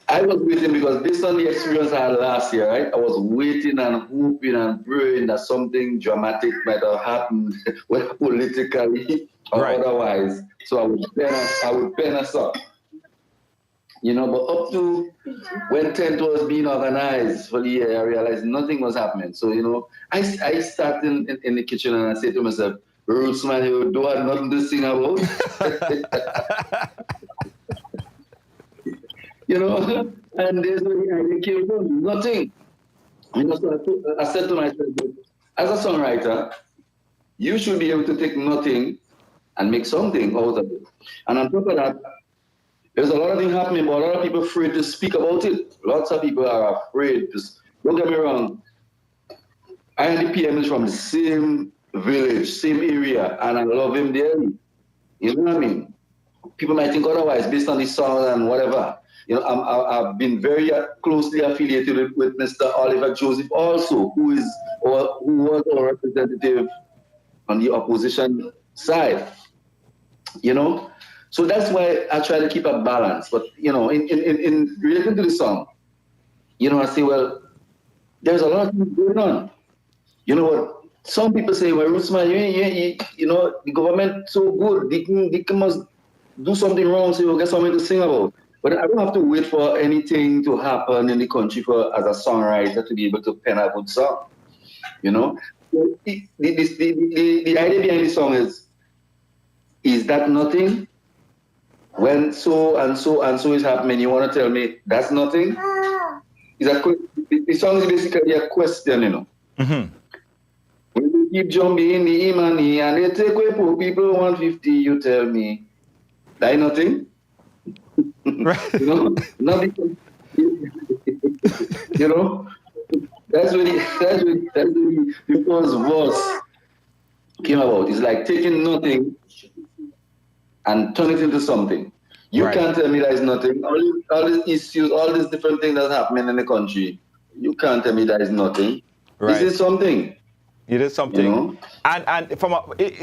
I was waiting because based on the experience I had last year, right? I was waiting and hoping and praying that something dramatic might have happened, whether politically or otherwise. So I would pen a song. But up to when tent was being organized for the year, I realized nothing was happening. So, I sat in the kitchen and I said to myself, Rootsman, you don't have nothing to sing about. You know, and there's no idea came from nothing. You know, so I said to myself, as a songwriter, you should be able to take nothing and make something out of it. And on top of that, there's a lot of things happening, but a lot of people are afraid to speak about it. Lots of people are afraid. Don't get me wrong. I and the PM is from the same village, same area, and I love him dearly. You know what I mean? People might think otherwise based on his song and whatever. You know, I've been very closely affiliated with Mr. Oliver Joseph also, who was our representative on the opposition side. You know? So that's why I try to keep a balance. But, you know, in relating to the song, you know, I say, well, there's a lot of things going on. You know what? Some people say, well, Rootsman, you know, the government so good, they must do something wrong so you'll get something to sing about. But I don't have to wait for anything to happen in the country as a songwriter to be able to pen a good song. You know? The idea behind the song is that nothing? When so and so and so is happening, you want to tell me that's nothing? The song is basically a question, you know. Mm-hmm. When you keep jumping in the money and they take away poor people 150, you tell me that nothing? Right. You know, nothing. You know, that's really the first verse came about. It's like taking nothing and turn it into something. You can't tell me there is nothing. All these issues, all these different things that's happening in the country, you can't tell me there is nothing. Right. This is something. It is something. You know? And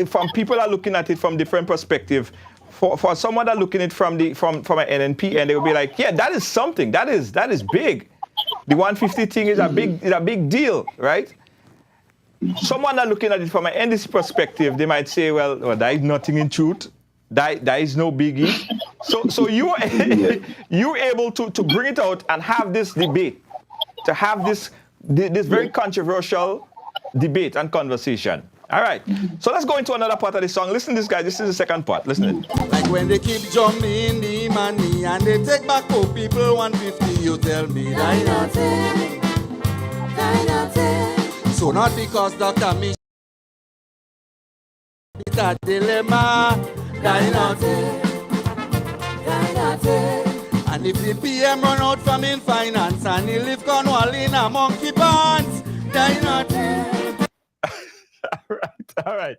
from people are looking at it from different perspective. For someone that looking at it from an NNP, and they will be like, yeah, that is something. That is big. The 150 thing is a big deal, right? Someone that looking at it from an NDC perspective, they might say, well, there is nothing in truth. There is no biggie. So you're able to bring it out and have this debate, to have this very controversial debate and conversation. All right. So let's go into another part of the song. Listen to this, guy. This is the second part. Listen to it. Like when they keep jumping in the money and they take back poor people 150, you tell me that nothing. So not because Dr. Me it's a dilemma. And if the PM run out from in finance and he live Cornwall in a monkey pants, All right.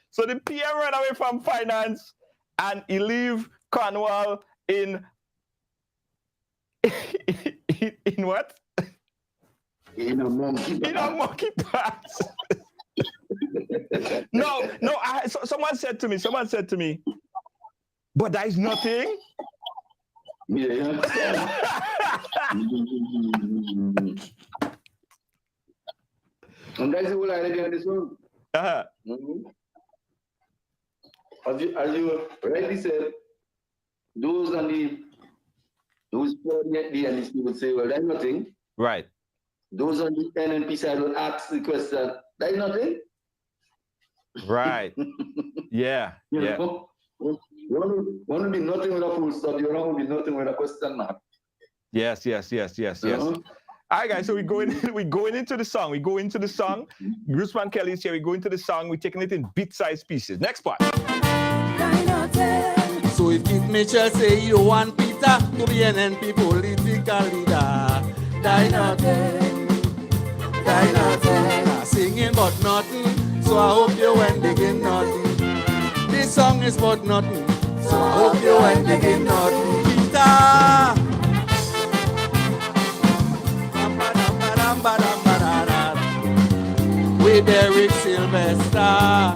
So the PM ran away from finance and he leave Cornwall in what? In a monkey pants. No. Someone said to me, but there is nothing. Yeah. And that's the whole idea behind this one. Uh-huh. Mm-hmm. As you rightly said, those for the NDC would say, well, that's nothing. Right. Those on the NNP side will ask the question, that's nothing. Right. Yeah. You know? One will be nothing with a full stop, the other will be nothing with a question mark. Yes. Uh-huh. All right, guys, so we're going into the song. We go into the song. Rootsman Kelly is here. We go into the song. We're taking it in bit-sized pieces. Next part. So if Keith Mitchell say you want Peter to be an NP political leader, die nothing. Singing but nothing. So I hope you went digging nothing. This song is but nothing. So I hope you went digging nothing. Peter. With Derek Sylvester.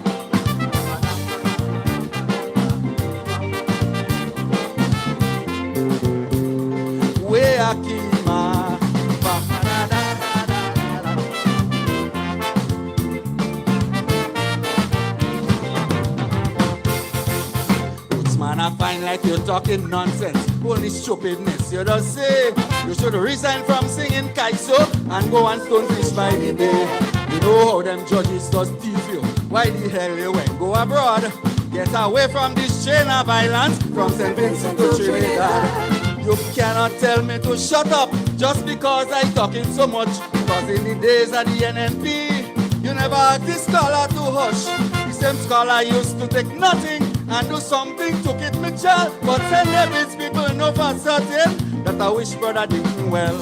Where Akima. Rootsman, I find like you're talking nonsense. Only stupidness you just say. You should resign from singing Kaiso and go and stonefish by the day. You know how them judges just tease you. Why the hell you went go abroad? Get away from this chain of violence from St. Vincent to Trinidad. You cannot tell me to shut up just because I talking so much. Cause in the days of the NNP, you never asked the scholar to hush. The same scholar used to take nothing and do something to keep me child. But St. David's people know for certain that I wish brother did well.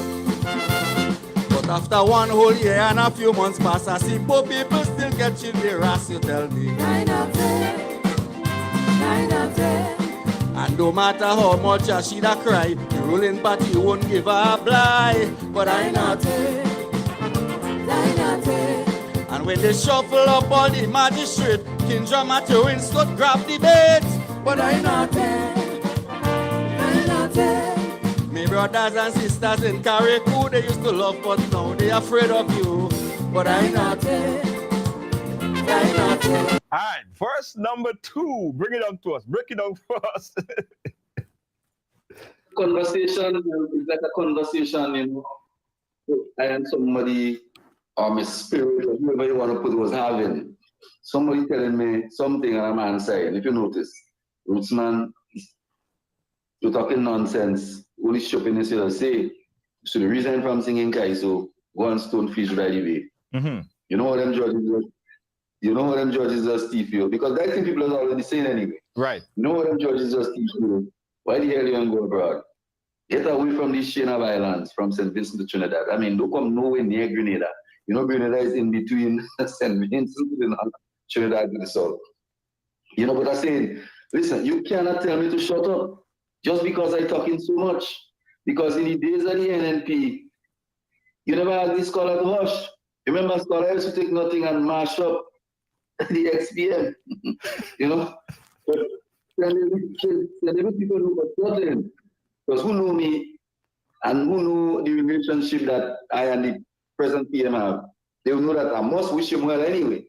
But after one whole year and a few months pass, I see poor people still catching the ras, you tell me. 9 out of 10, 9 out of 10. And no matter how much I should have cried, the ruling party won't give her a blight. But I not 9 out of 10. And when they shuffle up all the magistrate, Kindra Matthew Winston grab the bait. But I not 10, 9 out of 10. Me brothers and sisters in Carriacou, they used to love, but now they afraid of you. But I not 10, 9 out of 10. All right, verse number 2. Bring it on to us. Break it down for us. Conversation is like a conversation, you know. I and somebody, or my spirit, or whoever you want to put, was having. Somebody telling me something, and I'm answering. If you notice, Rootsman, you're talking nonsense. Only shopping is you'll say. So the reason from singing Kaiso, go and stone fish right away. Mm-hmm. You know what them judges do? You know what them judges just teach you? Because that thing people are already saying anyway. Right. You know what them judges just teach you? Why the hell you don't go abroad? Get away from these chain of islands from St. Vincent to Trinidad. I mean, don't come nowhere near Grenada. You know, Grenada is in between St. Vincent and Trinidad to the south. You know, but I'm saying, listen, you cannot tell me to shut up just because I'm talking so much. Because in the days of the NNP, you never had this scholar to hush. Remember, scholar used to take nothing and mash up the XPM, you know. But people who were certain, because who know me and who know the relationship that I and the present PM have, they will know that I must wish him well anyway.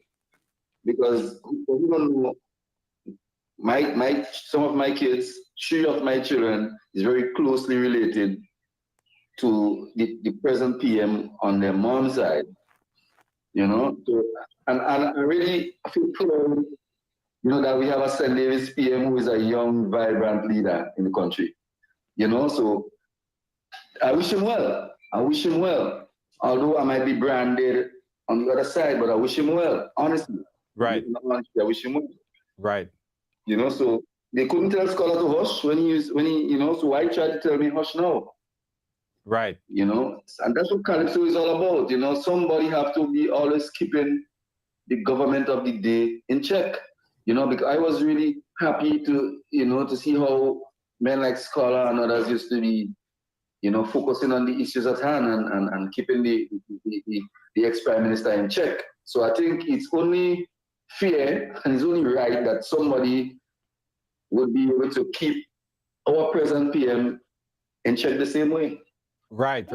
Because who don't know, some of my kids, 3 of my children is very closely related to the present PM on their mom's side. You know, so, and I really feel proud, you know, that we have a St. David's PM who is a young, vibrant leader in the country. You know, so I wish him well. I wish him well. Although I might be branded on the other side, but I wish him well, honestly. Right. I wish him well. Right. You know, so they couldn't tell Scholar to hush when he, you know, so why try to tell me hush now? Right. You know, and that's what Calypso is all about. You know, somebody have to be always keeping the government of the day in check. You know, because I was really happy to, you know, to see how men like Scholar and others used to be, you know, focusing on the issues at hand and keeping the ex-prime minister in check. So I think it's only fair and it's only right that somebody would be able to keep our present PM in check the same way. Right.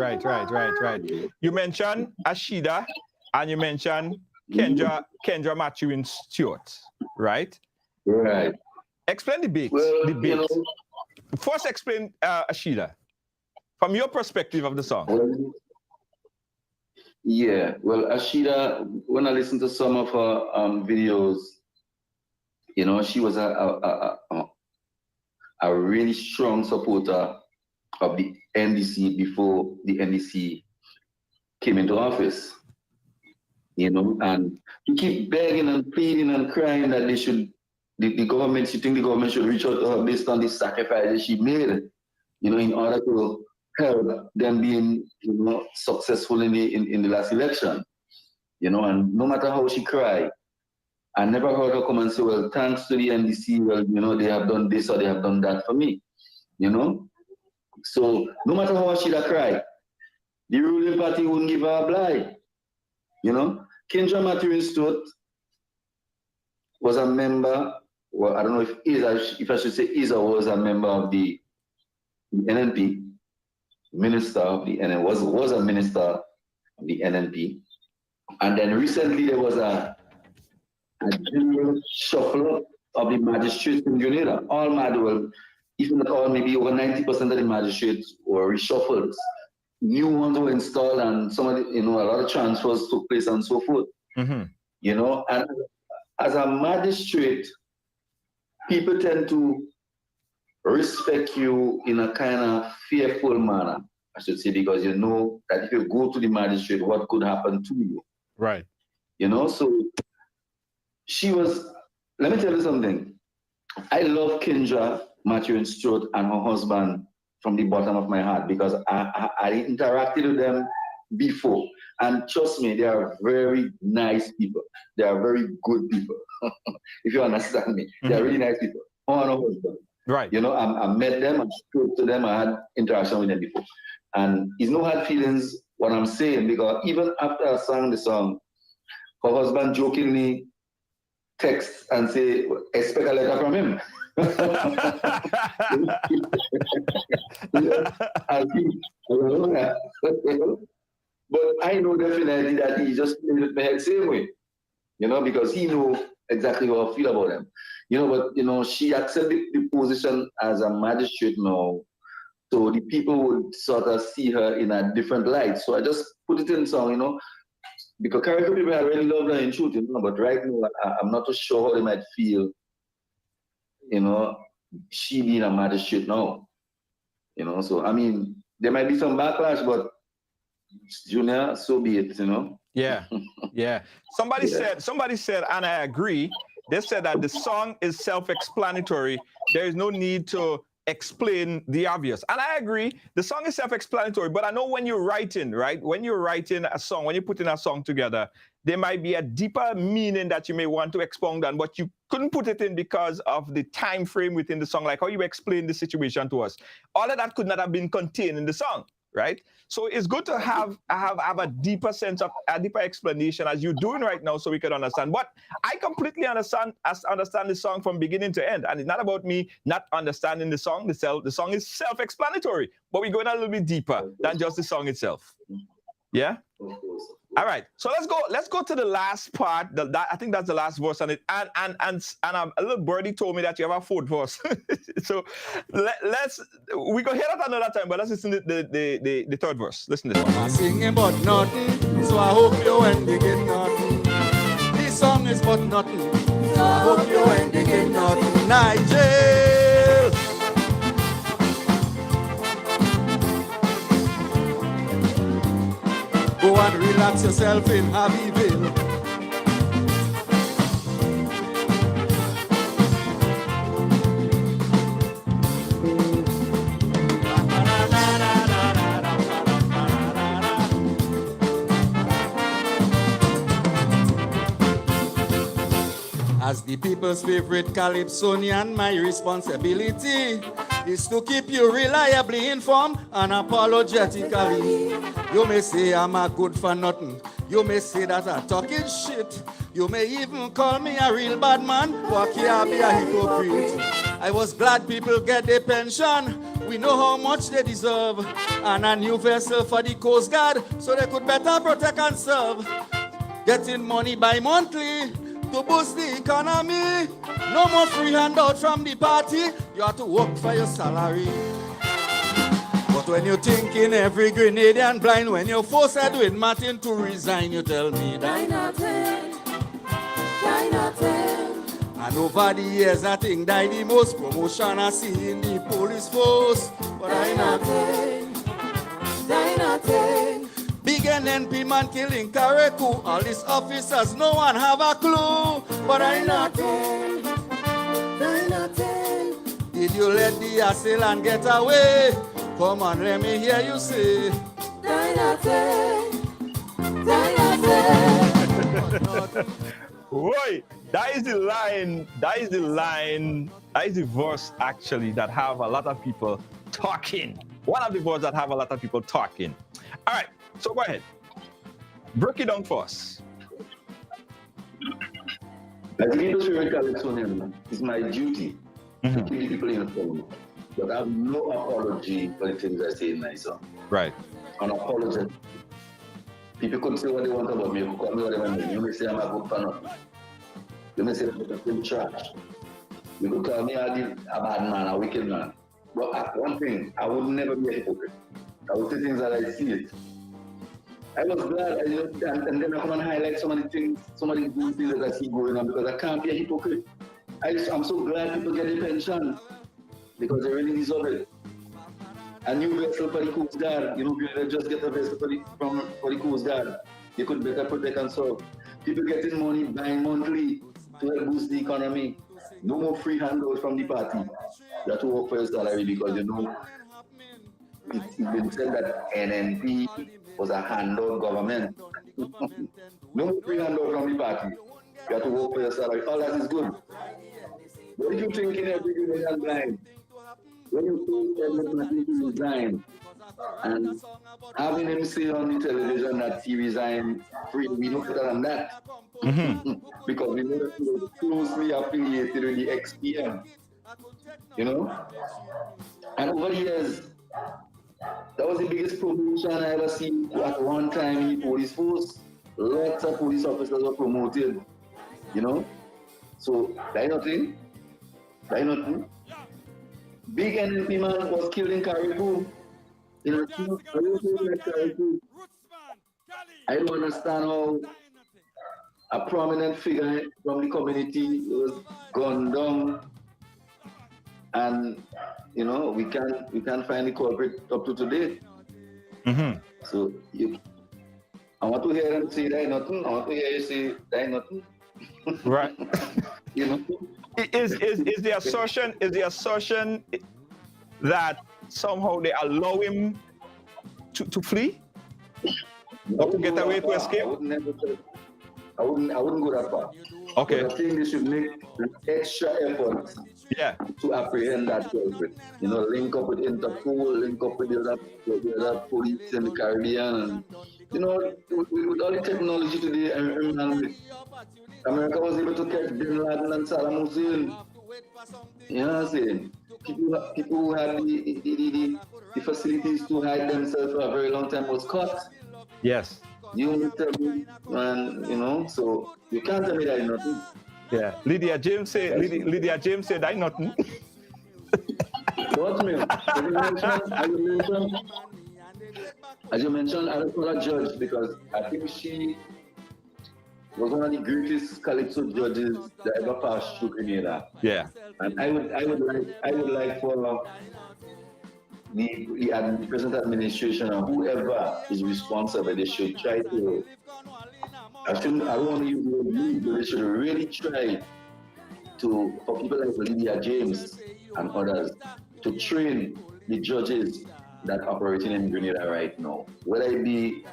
You mentioned Ashida and you mentioned Kendra Matthew and Stewart, right? Right. Explain the bit. Well, the bit. You know, first, explain Ashida from your perspective of the song. Well, Ashida, when I listened to some of her videos, you know, she was a really strong supporter of the NDC before the NDC came into office. You know, and to keep begging and pleading and crying that they should, the government, she think the government should reach out to her based on the sacrifices she made, you know, in order to help them being, you know, successful in the last election. You know, and no matter how she cried, I never heard her come and say, well, thanks to the NDC, well, you know, they have done this or they have done that for me, you know. So no matter how much she'd cry, the ruling party wouldn't give her a blight, you know. Kendra Matthew Stewart was a member, well, I don't know if I should say is or was a member of the NNP, minister of the NNP, was a minister of the NNP. And then recently there was a general shuffle of the magistrates in Grenada. All well, if not all, maybe over 90% of the magistrates were reshuffled. New ones were installed and some of the, you know, a lot of transfers took place and so forth. Mm-hmm. You know, and as a magistrate, people tend to respect you in a kind of fearful manner, I should say, because you know that if you go to the magistrate, what could happen to you? Right. You know, so she was, let me tell you something. I love Kendra, Matthew and Stuart, and her husband from the bottom of my heart because I interacted with them before. And trust me, they are very nice people. They are very good people. If you understand me, they are really nice people. Her and her husband. Right. You know, I met them, I spoke to them, I had interaction with them before. And it's no hard feelings what I'm saying because even after I sang the song, her husband jokingly text and say, expect a letter from him. But I know definitely that he just played with my head same way, you know, because he know exactly how I feel about him. You know, but you know, she accepted the position as a magistrate now. So the people would sort of see her in a different light. So I just put it in song, you know, because character people I really love her in truth, you know, but right now I'm not too sure how they might feel, you know, she being a magistrate now. You know, so I mean there might be some backlash, but Junior, so be it, you know. Yeah, yeah. Somebody said, and I agree. They said that the song is self-explanatory. There is no need to explain the obvious. And I agree. The song is self-explanatory, but I know when you're writing, right? When you're writing a song, when you're putting a song together, there might be a deeper meaning that you may want to expound on, but you couldn't put it in because of the time frame within the song, like how you explain the situation to us. All of that could not have been contained in the song. Right, so it's good to have a deeper sense of a deeper explanation as you're doing right now, so we can understand. But I completely understand the song from beginning to end, and it's not about me not understanding the song. The song is self-explanatory, but we're going a little bit deeper than just the song itself. Yeah. All right, so let's go to the last part. I think that's the last verse on it. And a little birdie told me that you have a fourth verse. So we go hear that another time, but let's listen to the third verse. Listen to this one. I'm singing about nothing, so I hope you ain't digging nothing. This song is about nothing, so I hope you ain't digging nothing. Nigel. Go and relax yourself in Abbeville. As the people's favorite Calypsonian, my responsibility is to keep you reliably informed and apologetically. You may say I'm a good for nothing. You may say that I'm talking shit. You may even call me a real bad man, but can't be a hypocrite. I was glad people get their pension. We know how much they deserve. And a new vessel for the Coast Guard, so they could better protect and serve. Getting money bi-monthly to boost the economy. No more free handout from the party. You have to work for your salary. But when you're thinking every Grenadian blind, when you're forced Edwin Martin to resign, you tell me that. And over the years, I think that the most promotion I see in the police force. But I nothing. Big NNP man killing Kareku. All these officers, no one have a clue. But I nothing. Did you let the assailant get away? Come on, let me hear you say. Boy, that is the line. That is the verse actually that have a lot of people talking. One of the verses that have a lot of people talking. All right, so go ahead. Break it down for us. As people's favorite Calypsonian, it's my duty to keep people informed. But I have no apology for the things I say in my song. Right. Unapologetic. People could say what they want about me. You call me what they want about me. You may say I'm a good fan. You may say I'm trash. You could call me a bad man, a wicked man. But one thing, I would never be a hypocrite. I would say things that I see it. I was glad, and then I come and highlight some of the things, some of the good things that I see going on because I can't be a hypocrite. I'm so glad people get a pension. because they really deserve it. A new vessel for the Coast Guard. You know, people just get a vessel for the Coast Guard. They could better protect and serve. People getting money, buying monthly to help boost the economy. No more free handouts from the party. You have to work for your salary because you know it's been said that NNP was a handout government. No more free handout from the party. You have to work for your salary. All that is good. What if you thinking everything is blind? When you think everything is blind and having him say on the television that he resigned free, we know better than that. Because we know that he was closely affiliated with the XPM. You know? And over the years, that was the biggest promotion I ever seen at one time in the police force. Lots of police officers were promoted. You know? So, that nothing. Big NNP man was killed in Caribou. You know, I don't understand how a prominent figure from the community was gunned down, and you know we can't find the culprit up to today. So I want to hear him say that nothing. I want to hear you say that nothing. Right. You know. Is the assertion that somehow they allow him to flee or to get away, to escape? I wouldn't go that far. Okay. But I think they should make an extra effort to apprehend that culprit. You know, link up with Interpol, link up with the other police in the Caribbean. And, you know, with all the technology today, America was able to catch Bin Laden and Saddam Hussein. You know what I'm saying? People who had the facilities to hide themselves for a very long time was caught. Yes. You tell me, and you know, so you can't tell me that nothing. Yeah. Lydia James said that nothing. What me? As you mentioned, I don't call her judge because I think she was one of the greatest Calypso judges that ever passed through Grenada. Yeah. And I would like for the present administration and whoever is responsible, they should try to. I don't want to use the word, but they should really try to, for people like Lydia James and others, to train the judges that are operating in Grenada right now, whether it be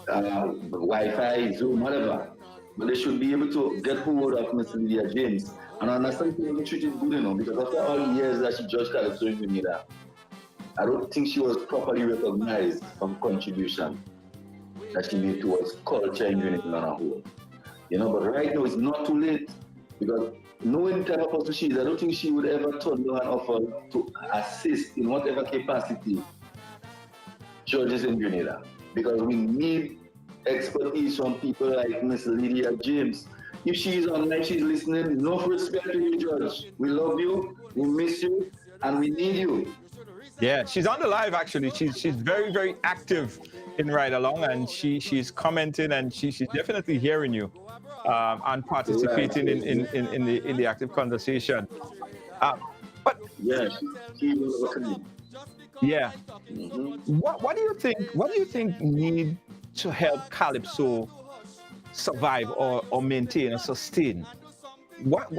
Wi-Fi, Zoom, whatever. But they should be able to get hold of Miss Lydia James and understand the treat is good, you know, because after all the years that she judged Calypso in Grenada, I don't think she was properly recognized for the contribution that she made towards culture in Grenada on a whole. You know, but right now it's not too late because knowing the type of person she is, I don't think she would ever turn down an offer to assist in whatever capacity judges in Grenada. Because we need expertise from people like Miss Lydia James. If she's online, she's listening, no respect to you, Judge. We love you, we miss you, and we need you. Yeah, she's on the live actually. She's very, very active in Ride Along, and she's commenting, and she's definitely hearing you and participating in the active conversation. But yeah, she's welcome. Yeah. What do you think? What do you think need to help Calypso survive or maintain or sustain? What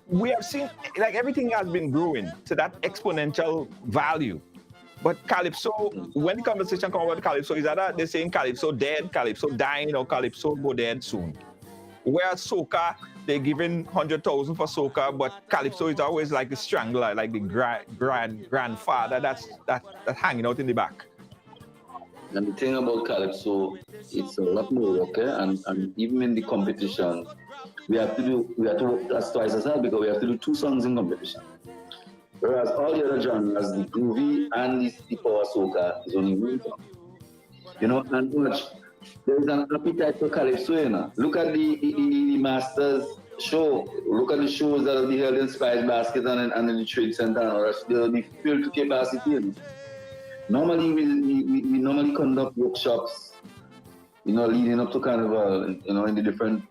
we have seen, like everything has been growing to that exponential value, but Calypso, when the conversation comes about Calypso, is that they're saying Calypso dead, Calypso dying, or Calypso go dead soon? Whereas soca, they're giving 100,000 for soca, but Calypso is always like the strangler, like the grandfather that's hanging out in the back. And the thing about Calypso, it's a lot more work, and even in the competition, we have to work twice as hard because we have to do 2 songs in competition. Whereas all the other genres, the groovy and the power soca is only 1 song. You know, and much. There is an appetite for Calypso, you know. Look at the Masters show. Look at the shows that will be held in Spice Basket and in the Trade Center. They'll be filled to capacity. You know. Normally, we normally conduct workshops, you know, leading up to Carnival, you know, in the different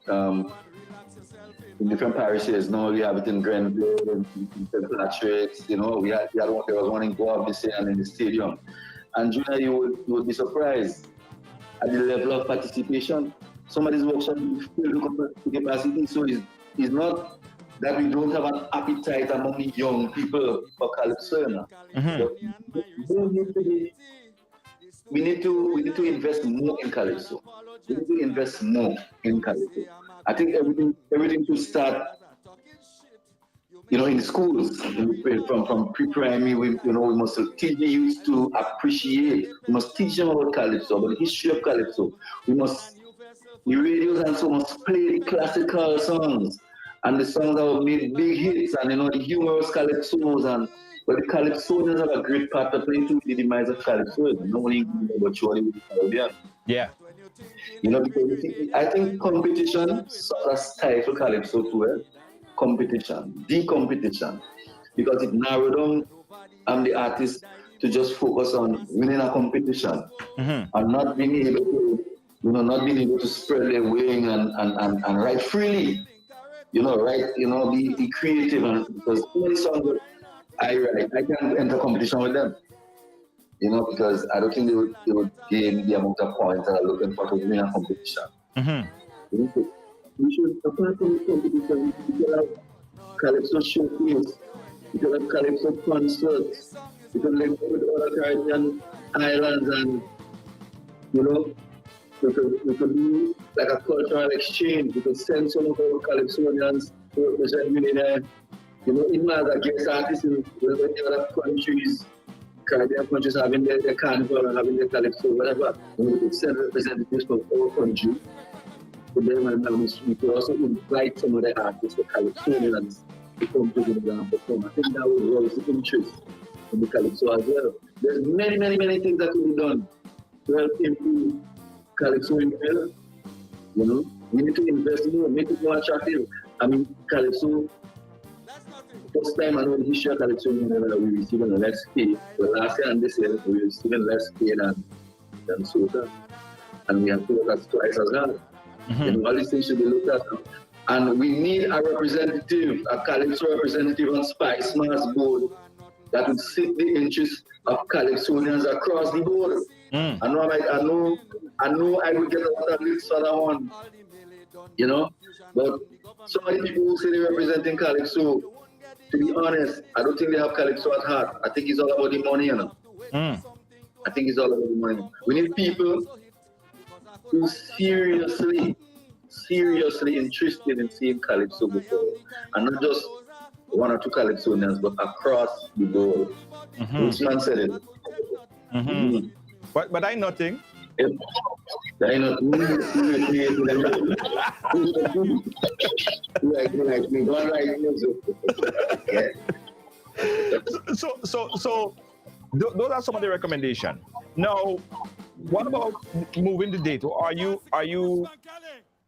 in different parishes. Now we have it in Grenville, in St. Patrick's. You know, there was one in Guam this year and in the stadium. And Junior, you would be surprised at the level of participation. Some of these workshops fill the capacity, so it's not that we don't have an appetite among the young people for Calypso. We need to invest more in Calypso. We need to invest more in Calypso. I think everything should start, you know, in the schools, from pre-primary. We must teach the youth to appreciate. We must teach them about Calypso, about the history of Calypso. The radios and so must play the classical songs and the songs that have made big hits, and the humorous Calypsos, but the Calypsonians have a great part to play to the demise of Calypso. No one but surely with the Caribbean. Yeah. Because I think competition sort of stifle Calypso too. The competition, because it narrowed down the artist to just focus on winning a competition and not being able to spread their wing and write freely. Be creative, and because only songs that I write, I can't enter competition with them. Because I don't think they would gain the amount of points that are looking for to win a competition. We should, apart from the competition, we could have Calypso showcase, we could have Calypso concerts, we could link with other Caribbean islands, and we could do like a cultural exchange. We could send some of our Calypsonians to represent me there. Even as a guest artist in other countries, Caribbean countries having their carnival and having their Calypso, whatever. We could send representatives from our country to them, and we could also invite some of the artists, the Calypsonians, to come together and perform. I think that would raise the interest in the Calypso as well. There's many, many, many things that can be done to help improve Calypso in Brazil. We need to invest more, make it more attractive. I mean, Calypso, first time I know in the history of Calypso, we receiving less pay. But last year and this year, we receiving less pay than Soca. And we have to look at twice as hard. All these things should be looked at. And we need a representative, a Calypso representative on Spice Mars board that would seek the interests of Calypsonians across the board. I know I would get a lot of lists for that one, but some of the people who say they're representing Calypso, to be honest, I don't think they have Calypso at heart. I think it's all about the money, I think it's all about the money. We need people who seriously interested in seeing Calypso before, and not just one or two Calypsonians, but across the board. Rootsman said it. But I nothing. I know. So those are some of the recommendations. Now, what about moving the date? Are you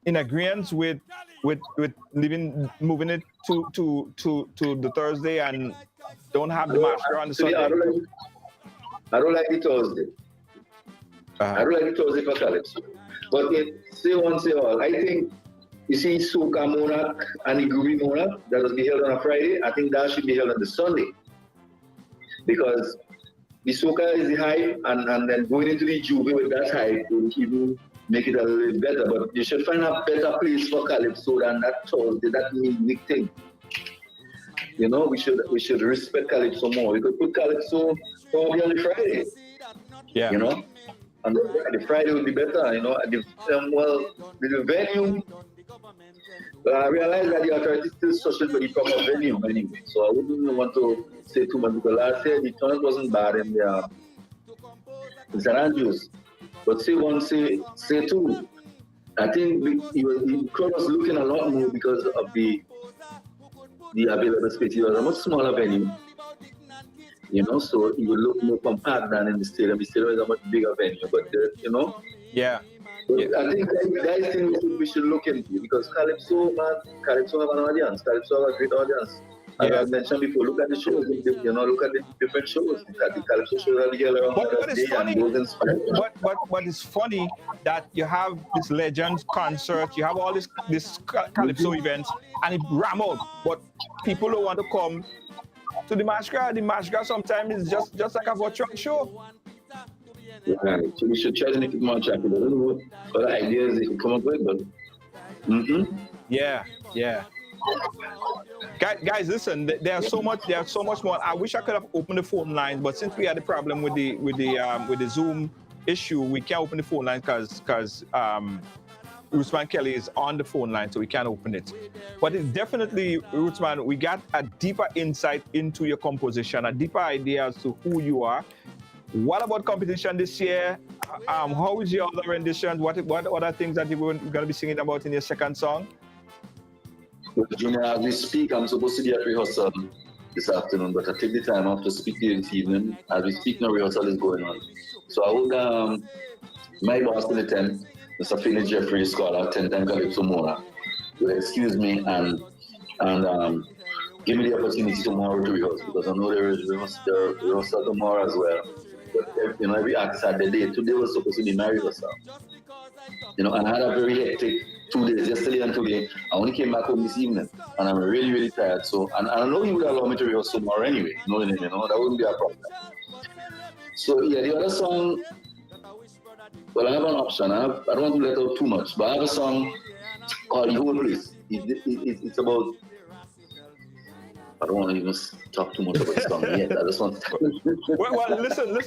in agreement with moving it to the Thursday and don't have the master on the Sunday? I don't like the Thursday. I don't like the Thursday for Calypso. But say one, say all. I think, you see, Soca Monarch and the Groovy Monarch, that will be held on a Friday, I think that should be held on the Sunday. Because the Soca is the hype, and then going into the Juve with that hype will even make it a little bit better. But you should find a better place for Calypso than that Thursday, that midweek thing. We should respect Calypso more. We could put Calypso probably on the Friday. Yeah. And the Friday would be better, at the venue. I realize that the authority is still searching for the proper venue anyway. So I wouldn't want to say too much, because last year the turn wasn't bad in St. Andrews. But say one, say two. I think the crowd was looking a lot more because of the available space. It was a much smaller venue. So it would look more compact than in the stadium. The stadium is a much bigger venue, but Yeah. I think that is thing we should look into, because Calypso have an audience. Calypso have a great audience. As I mentioned before, look at the shows. Look at the different shows. Look at the Calypso show that we get around But the it's day funny. and those inspired. But it's funny that you have this Legends concert, you have all this Calypso events, and it ram out. But people don't want to come to the masquerade. The masquerade sometimes is just like a virtual show. Right. So we should try to make it more attractive. I don't know what ideas they can come up with, but Yeah. Guys, listen. There's so much more. I wish I could have opened the phone lines, but since we had the problem with the Zoom issue, we can't open the phone line because Rootsman Kelly is on the phone line, so we can't open it. But it's definitely, Rootsman, we got a deeper insight into your composition, a deeper idea as to who you are. What about competition this year? How is your other renditions? What other things that you're going to be singing about in your second song? Well, Junior, as we speak, I'm supposed to be at rehearsal this afternoon, but I take the time off to speak to you this evening. As we speak, no rehearsal is going on. So I would, my boss in the 10th, Mr. Philip Jeffrey Scholar, 10-time Calypso Mona, will excuse me and give me the opportunity tomorrow to rehearse, because I know there is rehearsal tomorrow as well. But every artist had their day. Today was supposed to be my rehearsal. And I had a very hectic 2 days, yesterday and today. I only came back home this evening, and I'm really, really tired. So, and I know he would allow me to rehearse tomorrow anyway. That wouldn't be a problem. So yeah, the other song, well, I have an option. I don't want to let out too much, but I have a song called The Whole Place. It's about, I don't want to even talk too much about the song yet. I just want to... well, listen.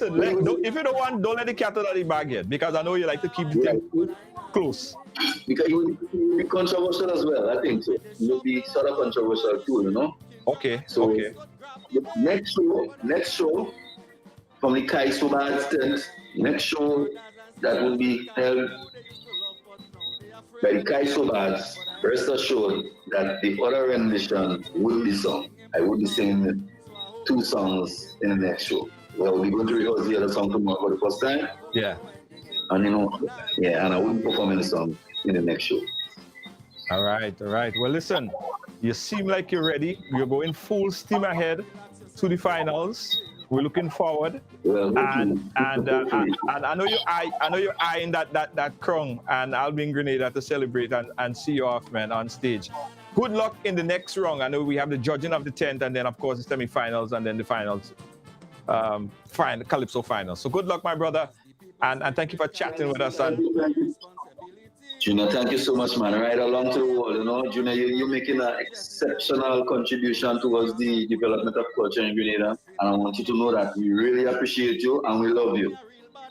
If you don't want, don't let the cat out of the bag yet, because I know you like to keep the thing close. Because it will be controversial as well, I think so. It will be sort of controversial too, Okay. So, next show from the Kaiso tent, next show that will be held by the Kaiso bands, rest assured that the other rendition will be sung. I will be singing 2 songs in the next show. Well, we're going to rehearse the other song tomorrow for the first time. Yeah. And and I will be performing the song in the next show. All right. Well, listen, you seem like you're ready. You're going full steam ahead to the finals. We're looking forward. Well, and I know you're eyeing that crown, and I'll be in Grenada to celebrate and see you off, man, on stage. Good luck in the next round. I know we have the judging of the 10th, and then of course the semi-finals, and then the finals, Calypso finals. So good luck, my brother, and thank you for chatting with us. Junior, thank you so much, man. Right along to the wall, Junior, you're making an exceptional contribution towards the development of culture in Grenada, and I want you to know that we really appreciate you and we love you.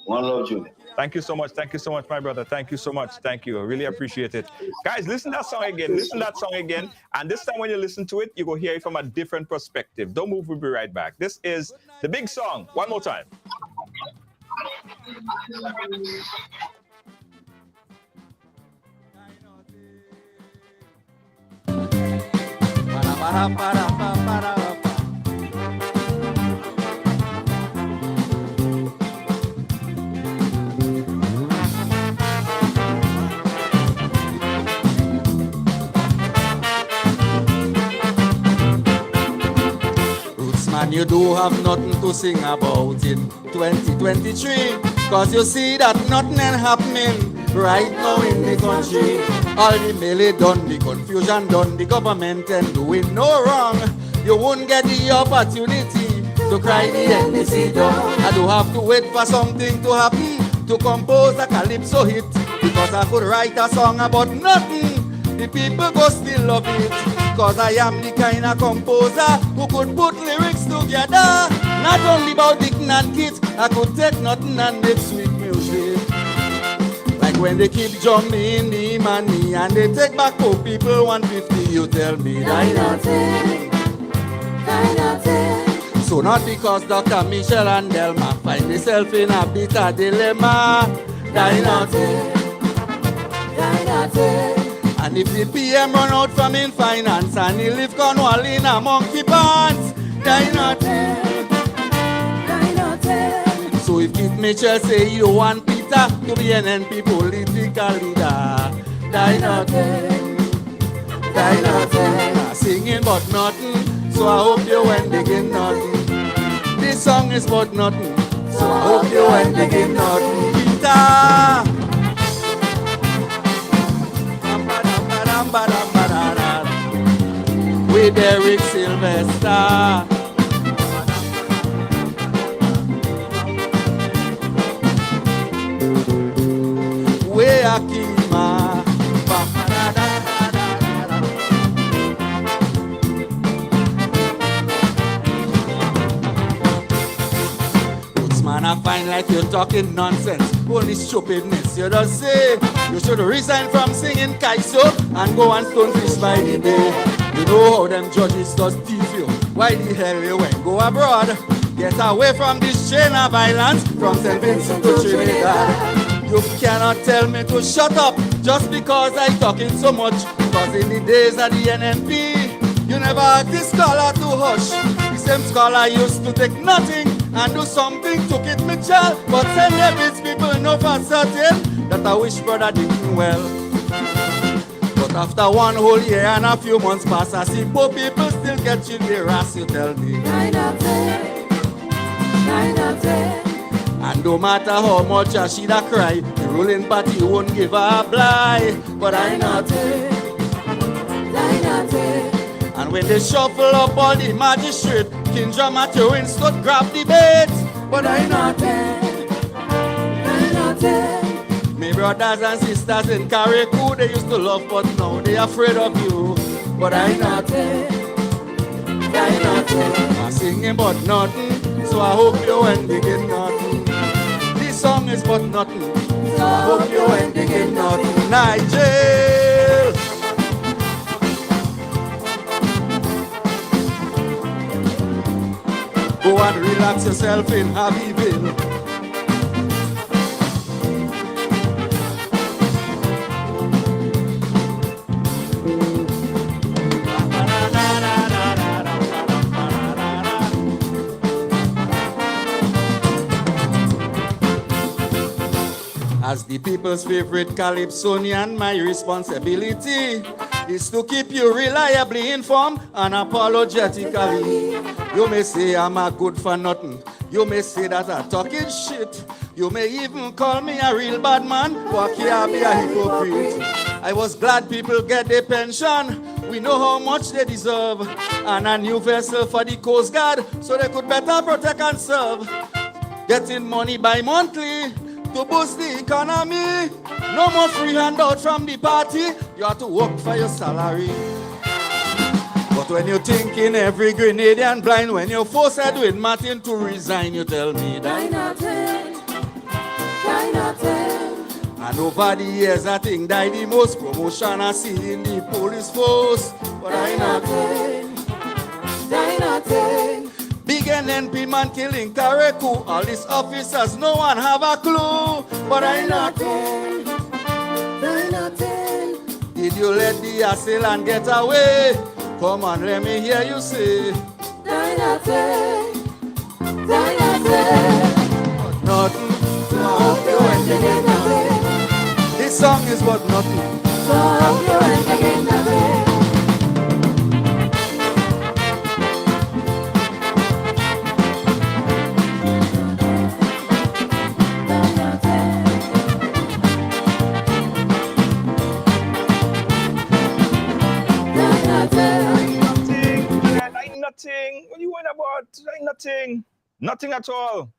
One love, Junior. Thank you so much, my brother. Thank you so much. Thank you. I really appreciate it. Guys, listen to that song again. And this time when you listen to it, you will hear it from a different perspective. Don't move, we'll be right back. This is the big song. One more time. Rootsman, you do have nothing to sing about in 2023, cause you see that nothing ain't happening right now in the country. All the melee done, the confusion done, the government ain't doing no wrong. You won't get the opportunity to cry the NDC down. I do have to wait for something to happen to compose a Calypso hit, because I could write a song about nothing. The people go still love it, cause I am the kind of composer who could put lyrics together. Not only about digging and kids, I could take nothing and make sweet music. Like when they keep jumping the money and they take back poor people 150, you tell me die nothing. So not because Dr. Michelle and Delma find themselves in a bitter dilemma. Die nothing. And if the PM run out from in finance and he live Cornwall in a monkey pants, die nothing. So if Keith Mitchell say you want Peter to be an NP political leader, die nothing. Singing but nothing, so I hope you ain't digging nothing. This song is about nothing, so I hope you ain't digging nothing. Peter. With Eric Sylvester. Way Akima. Rootsman, I find like you're talking nonsense, only stupidness. You just say you should resign from singing Kaiso and go and stonefish by the day. You know how them judges just thief you. Why the hell you went go abroad? Get away from this chain of violence from St. Vincent to Trinidad. You cannot tell me to shut up just because I talking so much. Cause in the days of the NNP, you never had this scholar to hush. The same scholar used to take nothing and do something to keep me child. But St. David's people know for certain that I wish brother did well. But after one whole year and a few months pass, I see poor people still catching their ass, you tell me. 9 out of 10, 9 out of 10. And no matter how much I she'd a cry, the ruling party won't give her a blight. But I not 10, 9 out of 10. And when they shuffle up all the magistrate, King John Matthew Winston grab the bait. But I not 10, 9 out of 10. Me brothers and sisters in Carriacou, they used to love, but now they afraid of you. But I not 10, 9 out of 10. I'm singing about nothing, so I hope you ain't digging nothing. This song is about nothing, so I hope you ain't digging nothing. Nigel! Go and relax yourself in Abbeville. As the people's favorite Calypsonian, my responsibility is to keep you reliably informed and apologetically. You may say I'm a good for nothing. You may say that I'm talking shit. You may even call me a real bad man, but can't be a hypocrite. I was glad people get their pension. We know how much they deserve. And a new vessel for the Coast Guard, so they could better protect and serve. Getting money by monthly to boost the economy. No more free handout from the party. You have to work for your salary. But when you're thinking every Grenadian blind, when you're forced Edwin Martin to resign, you tell me that 9 out of 10, 9 out of 10. And over the years I think that the most promotion I see in the police force. But 9 out of 10, 9 out of 10. Big NNP man killing Carriacou. All these officers, no one have a clue. But 9 out of 10, 9 out of 10. Did you let the assailant get away? Come on, let me hear you say 9 out of 10, 9 out of 10. But nothing, so I hope you ain't digging nothing. This song is what nothing, so I hope you ain't digging nothing. Nothing. What are you worried about? Ain't nothing. Nothing at all.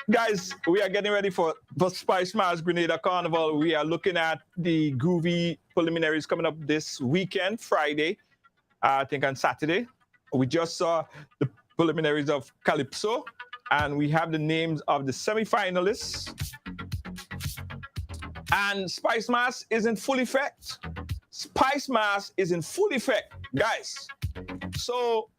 Guys, we are getting ready for Spice Mass Grenada Carnival. We are looking at the groovy preliminaries coming up this weekend, Friday, I think on Saturday. We just saw the preliminaries of Calypso, and we have the names of the semi-finalists. And Spice Mass is in full effect. Spice Mass is in full effect, guys. So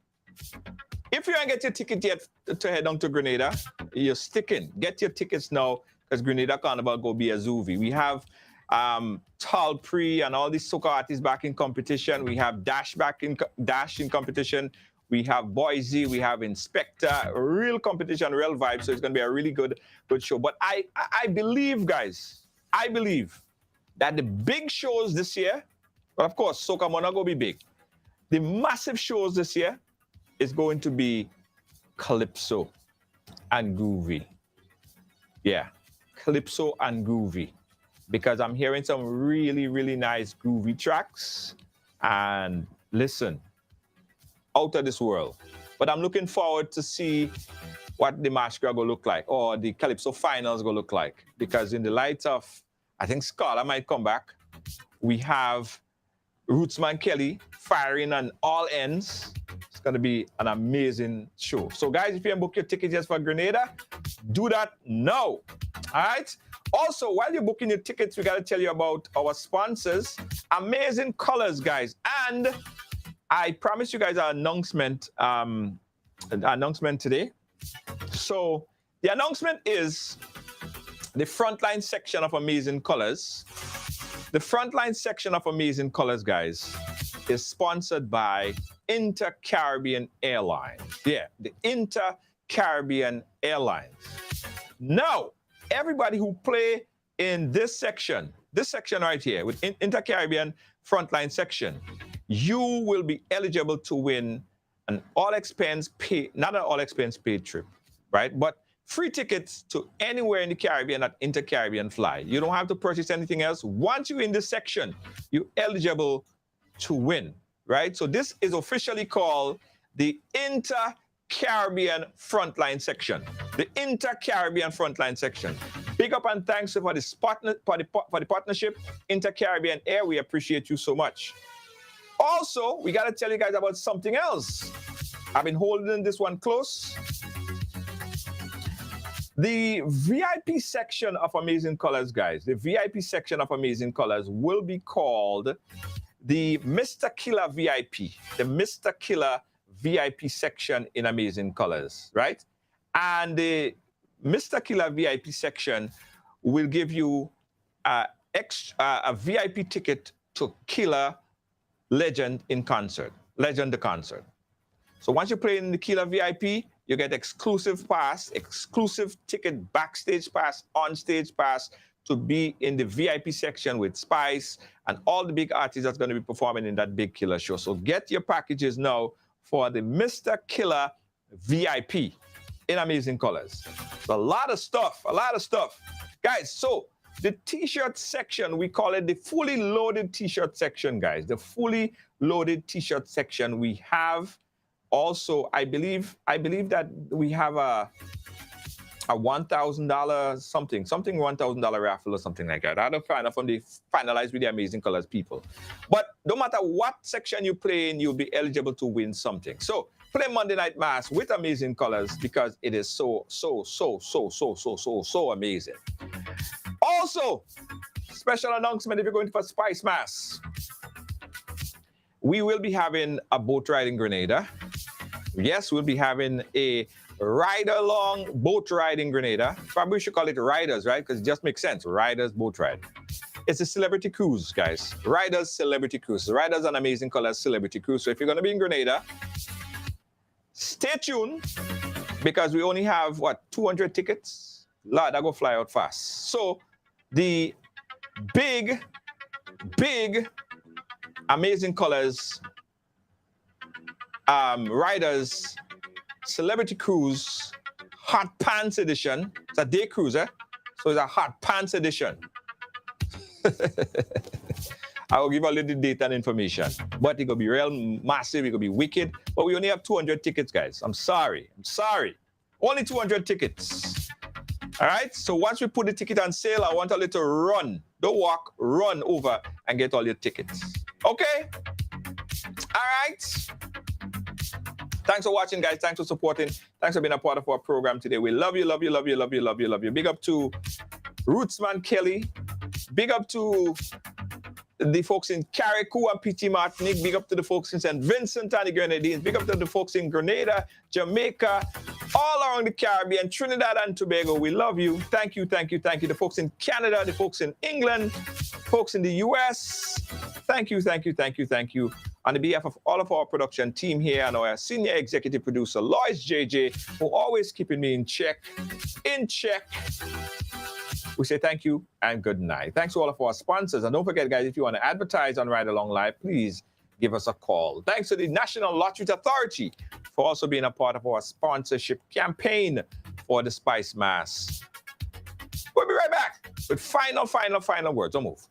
if you don't get your ticket yet to head down to Grenada, you're sticking. Get your tickets now, because Grenada Carnival go be a zoovie. We have Talpree and all these soca artists back in competition. We have Dash in competition. We have Boise. We have Inspector. Real competition, real vibe. So it's going to be a really good show. But I believe, guys, I believe that the big shows this year, but of course, soca Mona go be big. The massive shows this year is going to be Calypso and Groovy. Yeah, Calypso and Groovy. Because I'm hearing some really, really nice groovy tracks. And listen, out of this world. But I'm looking forward to see what the Masquerade will look like, or the Calypso finals will look like. Because in the light of, I think Scala might come back, we have Rootsman Kelly firing on all ends. It's going to be an amazing show. So guys, if you haven't booked your tickets yet for Grenada, do that now. All right? Also, while you're booking your tickets, we got to tell you about our sponsors, Amazing Colors, guys. And I promised you guys an announcement today. So the announcement is the frontline section of Amazing Colors. The frontline section of Amazing Colors, guys, is sponsored by Inter-Caribbean Airlines. Yeah, the Inter-Caribbean Airlines. Now, everybody who play in this section right here with Inter-Caribbean frontline section, you will be eligible to win an all-expense paid, not an all-expense paid trip, right? But free tickets to anywhere in the Caribbean at Inter-Caribbean Fly. You don't have to purchase anything else. Once you're in this section, you're eligible to win, right? So this is officially called the Inter-Caribbean Frontline Section. The Inter-Caribbean Frontline Section. Big up and thanks for the partnership, Inter-Caribbean Air. We appreciate you so much. Also, we got to tell you guys about something else. I've been holding this one close. The VIP section of Amazing Colors, guys, the VIP section of Amazing Colors will be called the Mr. Killer VIP, the Mr. Killer VIP section in Amazing Colors, right? And the Mr. Killer VIP section will give you a VIP ticket to Killer Legend in concert, Legend the concert. So once you play in the Killer VIP, you get exclusive pass, exclusive ticket, backstage pass, on-stage pass to be in the VIP section with Spice and all the big artists that's going to be performing in that big Killer show. So get your packages now for the Mr. Killer VIP in Amazing Colors. A lot of stuff, Guys, so the t-shirt section, we call it the fully loaded t-shirt section, guys. The fully loaded t-shirt section. We have also, I believe that we have a $1,000 something $1,000 raffle or something like that. I don't find out from the finalized with the Amazing Colors people. But no matter what section you play in, you'll be eligible to win something. So play Monday Night Mass with Amazing Colors because it is so amazing. Also, special announcement if you're going for Spice Mass. We will be having a boat ride in Grenada. Yes, we'll be having a ride-along boat ride in Grenada. Probably we should call it Riders, right? Because it just makes sense. Riders boat ride. It's a celebrity cruise, guys. Riders Celebrity Cruise. Riders and Amazing Colors Celebrity Cruise. So if you're going to be in Grenada, stay tuned because we only have, 200 tickets? Lord, I go fly out fast. So the big Amazing Colors Riders Celebrity Cruise Hot Pants Edition. It's a day cruise, so it's a Hot Pants Edition. I will give a little data and information, but it could be real massive, it could be wicked, but we only have 200 tickets, guys. I'm sorry. Only 200 tickets. All right, so once we put the ticket on sale, I want a little run. Don't walk, run over and get all your tickets. Okay? All right. Thanks for watching, guys. Thanks for supporting. Thanks for being a part of our program today. We love you. Big up to Rootsman Kelly. Big up to the folks in Carriacou and Petit Martinique. Big up to the folks in St. Vincent and the Grenadines. Big up to the folks in Grenada, Jamaica, all around the Caribbean, Trinidad and Tobago. We love you. Thank you. The folks in Canada, the folks in England, folks in the US. Thank you. On behalf of all of our production team here and our senior executive producer, Lois JJ, who always keeping me in check. We say thank you and good night. Thanks to all of our sponsors. And don't forget, guys, if you want to advertise on Ride Along Live, please give us a call. Thanks to the National Lottery Authority for also being a part of our sponsorship campaign for the Spice Mass. We'll be right back with final words. Don't move.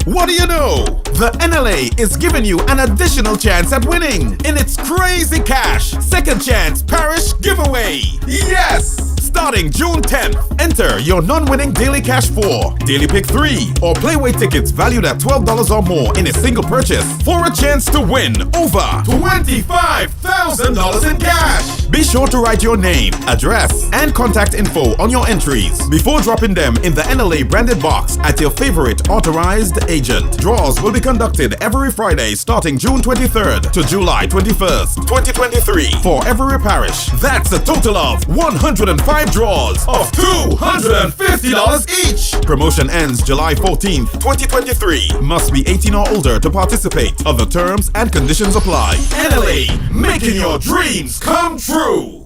What do you know? The NLA is giving you an additional chance at winning in its crazy cash second chance parish giveaway. Yes! Starting June 10th, enter your non-winning Daily Cash 4, Daily Pick 3, or Playway tickets valued at $12 or more in a single purchase for a chance to win over $25,000 in cash. Be sure to write your name, address, and contact info on your entries before dropping them in the NLA branded box at your favorite authorized agent. Draws will be conducted every Friday starting June 23rd to July 21st, 2023 for every parish. That's a total of 105 draws of $250 each. Promotion ends July 14th, 2023. Must be 18 or older to participate. Other terms and conditions apply. NLA, making your dreams come true.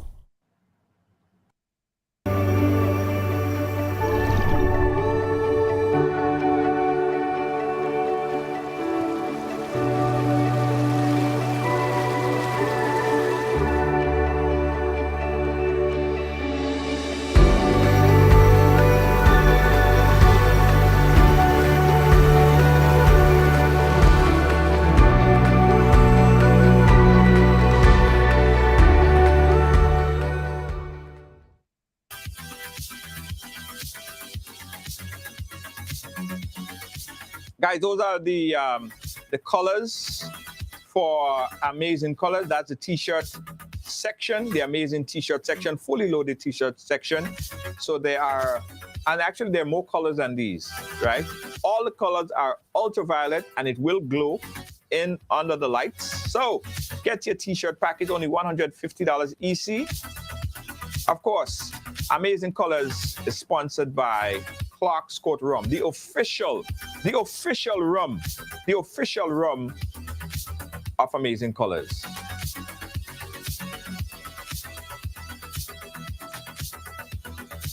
Guys, those are the colors for Amazing Colors. That's the t-shirt section, the Amazing t-shirt section, fully loaded t-shirt section. So there are, and actually there are more colors than these, right? All the colors are ultraviolet and it will glow in under the lights. So get your t-shirt package, only $150 EC. Of course, Amazing Colors is sponsored by Clark's Court Rum, the official rum of Amazing Colors.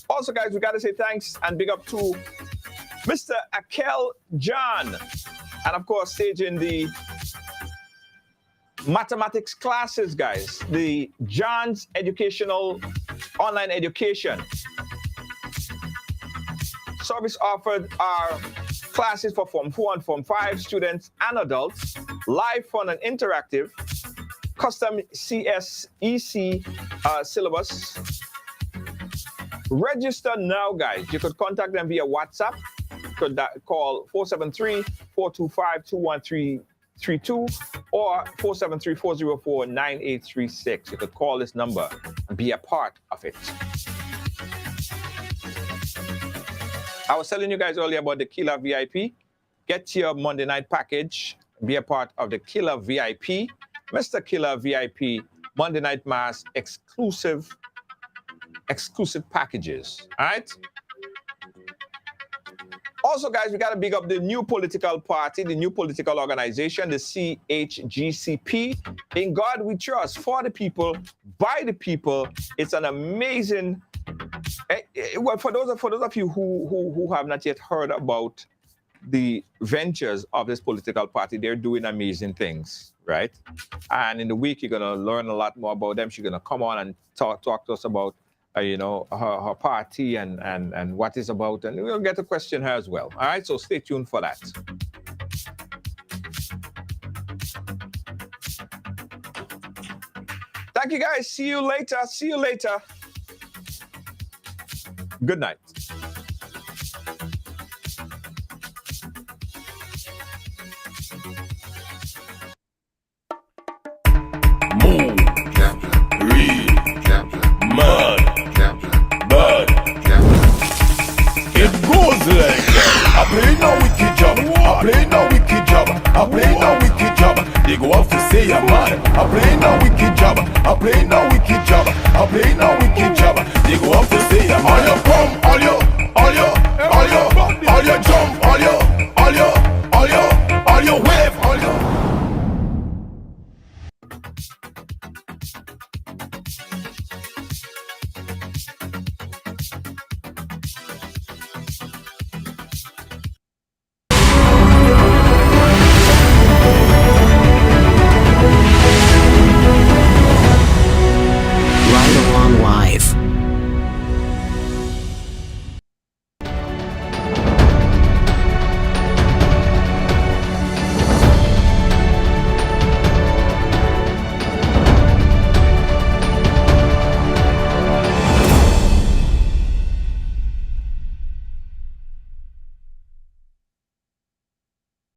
Also, guys, we got to say thanks and big up to Mr. Akel John, and of course, staging the mathematics classes, guys, the John's Educational Online Education. Service offered are classes for Form 4 and Form 5 students and adults, live, fun, and interactive, custom CSEC syllabus. Register now, guys. You could contact them via WhatsApp. You could call 473-425-21332 or 473-404-9836. You could call this number and be a part of it. I was telling you guys earlier about the Killer VIP. Get your Monday night package. Be a part of the Killer VIP. Mr. Killer VIP, Monday Night Mass, exclusive packages. All right? Also, guys, we got to big up the new political party, the new political organization, the CHGCP. In God we trust, for the people, by the people. It's an amazing... Well, for those of you who have not yet heard about the ventures of this political party, they're doing amazing things, right? And in the week, you're going to learn a lot more about them. She's going to come on and talk to us about, her party and what it's about. And we'll get to question her as well. All right, so stay tuned for that. Thank you, guys. See you later. Good night. Move, read, mud, bud. It goes like that. I play no wicked job. They go off to say I'm mad. I play no wicked job.